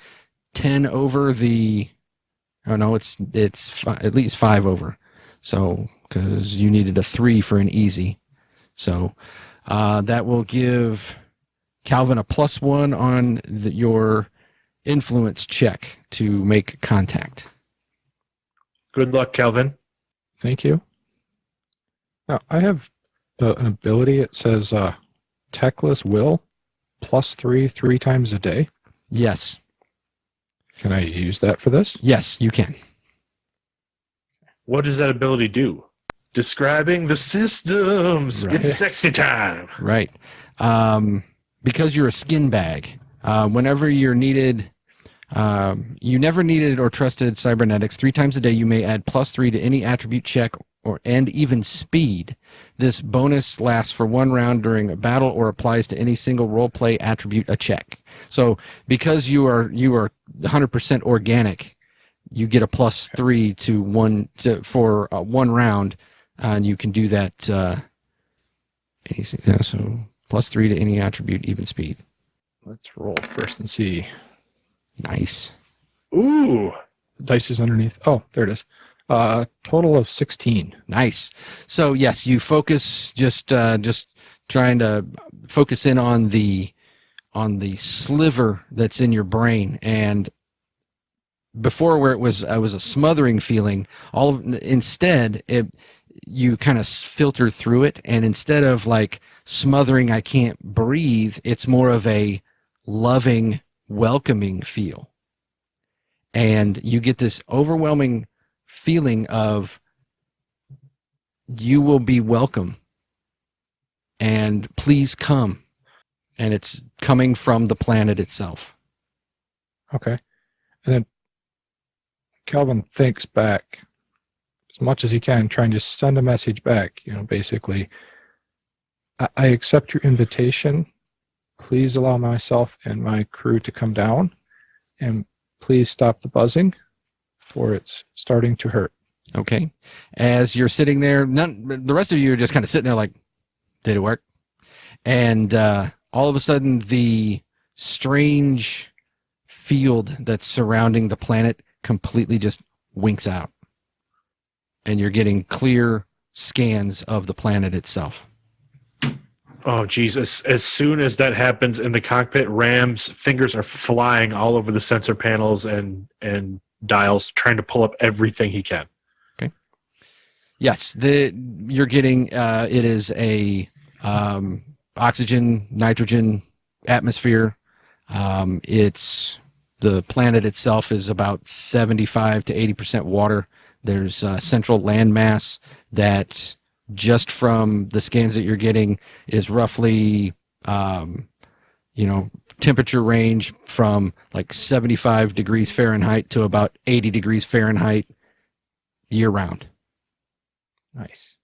10 over the. Oh no, it's at least 5 over. So because you needed a 3 for an easy, so that will give Calvin a +1 on your influence check to make contact. Good luck, Calvin. Thank you. Now, I have an ability. It says Techless Will +3 3 times a day. Yes. Can I use that for this? Yes, you can. What does that ability do? Describing the systems. Right. It's sexy time. Right. Because you're a skin bag, whenever you're needed, you never needed or trusted cybernetics. 3 times a day, you may add +3 to any attribute check and even speed. This bonus lasts for 1 round during a battle or applies to any single roleplay attribute a check. So because you are 100% organic, you get a +3 to 1 for 1 round, and you can do that. So +3 to any attribute, even speed. Let's roll first and see. Nice. Ooh. The dice is underneath. Oh, there it is. Total of 16. Nice. So yes, you focus, just trying to focus in on the sliver that's in your brain. And before, where it was a smothering feeling, instead you kind of filter through it, and instead of like smothering, I can't breathe, it's more of a loving, welcoming feel. And you get this overwhelming feeling of you will be welcome and please come. And it's coming from the planet itself. Okay. And then Calvin thinks back as much as he can, trying to send a message back, basically, I accept your invitation. Please allow myself and my crew to come down, and please stop the buzzing, for it's starting to hurt. Okay. As you're sitting there, the rest of you are just kind of sitting there like, did it work? And all of a sudden, the strange field that's surrounding the planet completely just winks out. And you're getting clear scans of the planet itself. Oh, Jesus. As soon as that happens in the cockpit, Ram's fingers are flying all over the sensor panels and dials, trying to pull up everything he can. Yes, you're getting it is a oxygen, nitrogen atmosphere. It's the planet itself is about 75 to 80% water. There's a central landmass that just from the scans that you're getting is roughly, temperature range from like 75 degrees Fahrenheit to about 80 degrees Fahrenheit year round. Nice.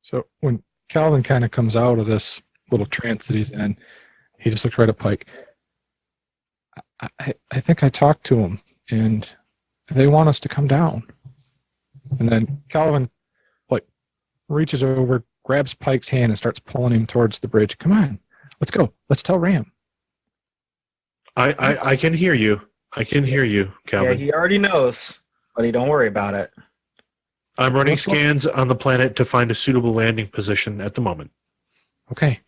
So when Calvin kind of comes out of this little trance that he's in, he just looks right at Pyke. I think I talked to him, and they want us to come down. And then Calvin, reaches over, grabs Pyke's hand, and starts pulling him towards the bridge. Come on, let's go. Let's tell Ram. I can hear you. I can hear you, Calvin. Yeah, he already knows, buddy. Don't worry about it. I'm running scans on the planet to find a suitable landing position at the moment. Okay.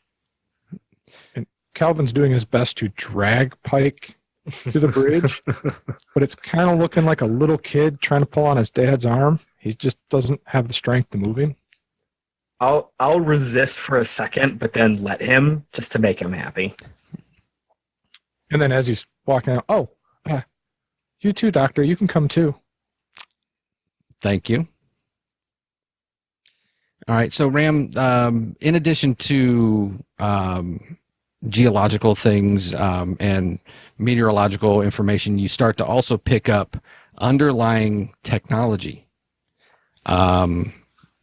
And Calvin's doing his best to drag Pyke to the bridge, but it's kind of looking like a little kid trying to pull on his dad's arm. He just doesn't have the strength to move him. I'll resist for a second, but then let him just to make him happy. And then as he's walking out, you too, Doctor. You can come too. Thank you. All right, so Ram, in addition to geological things and meteorological information, you start to also pick up underlying technology.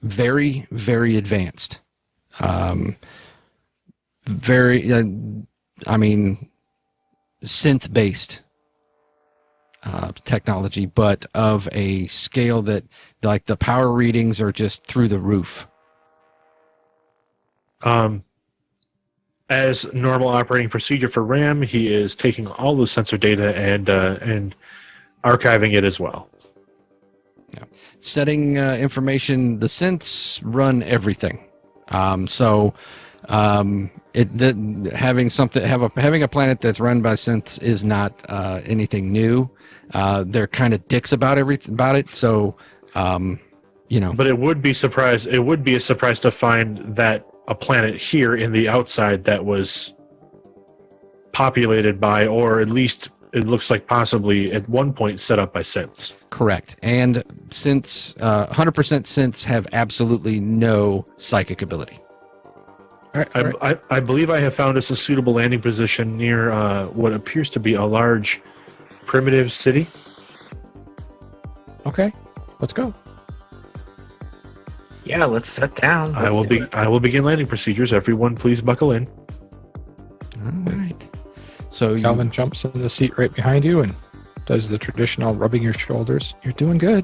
Very, very advanced. Synth-based technology, but of a scale that, like, the power readings are just through the roof. As normal operating procedure for RAM, he is taking all the sensor data and archiving it as well. Yeah. Setting information, the synths run everything. Having a planet that's run by synths is not anything new. They're kind of dicks about it. So, But it would be a surprise to find that a planet here in the outside that was populated by, or at least it looks like possibly at one point set up by synths. Correct. And synths, 100% synths have absolutely no psychic ability. All right. I believe I have found us a suitable landing position near what appears to be a large primitive city. Okay, let's go. Yeah, let's sit down. I will begin landing procedures. Everyone, please buckle in. All right. So Calvin jumps in the seat right behind you and does the traditional rubbing your shoulders. You're doing good.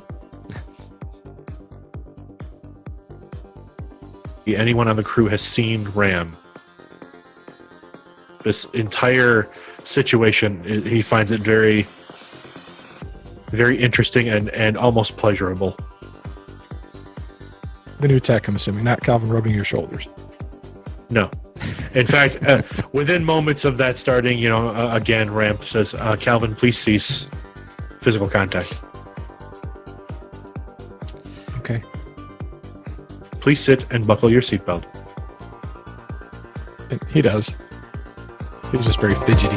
Anyone on the crew has seen RAM. This entire situation, he finds it very, very interesting and almost pleasurable. The new tech, I'm assuming, not Calvin rubbing your shoulders. No. In fact, within moments of that starting, again, Ramp says, Calvin, please cease physical contact. Okay. Please sit and buckle your seatbelt. And he does. He's just very fidgety.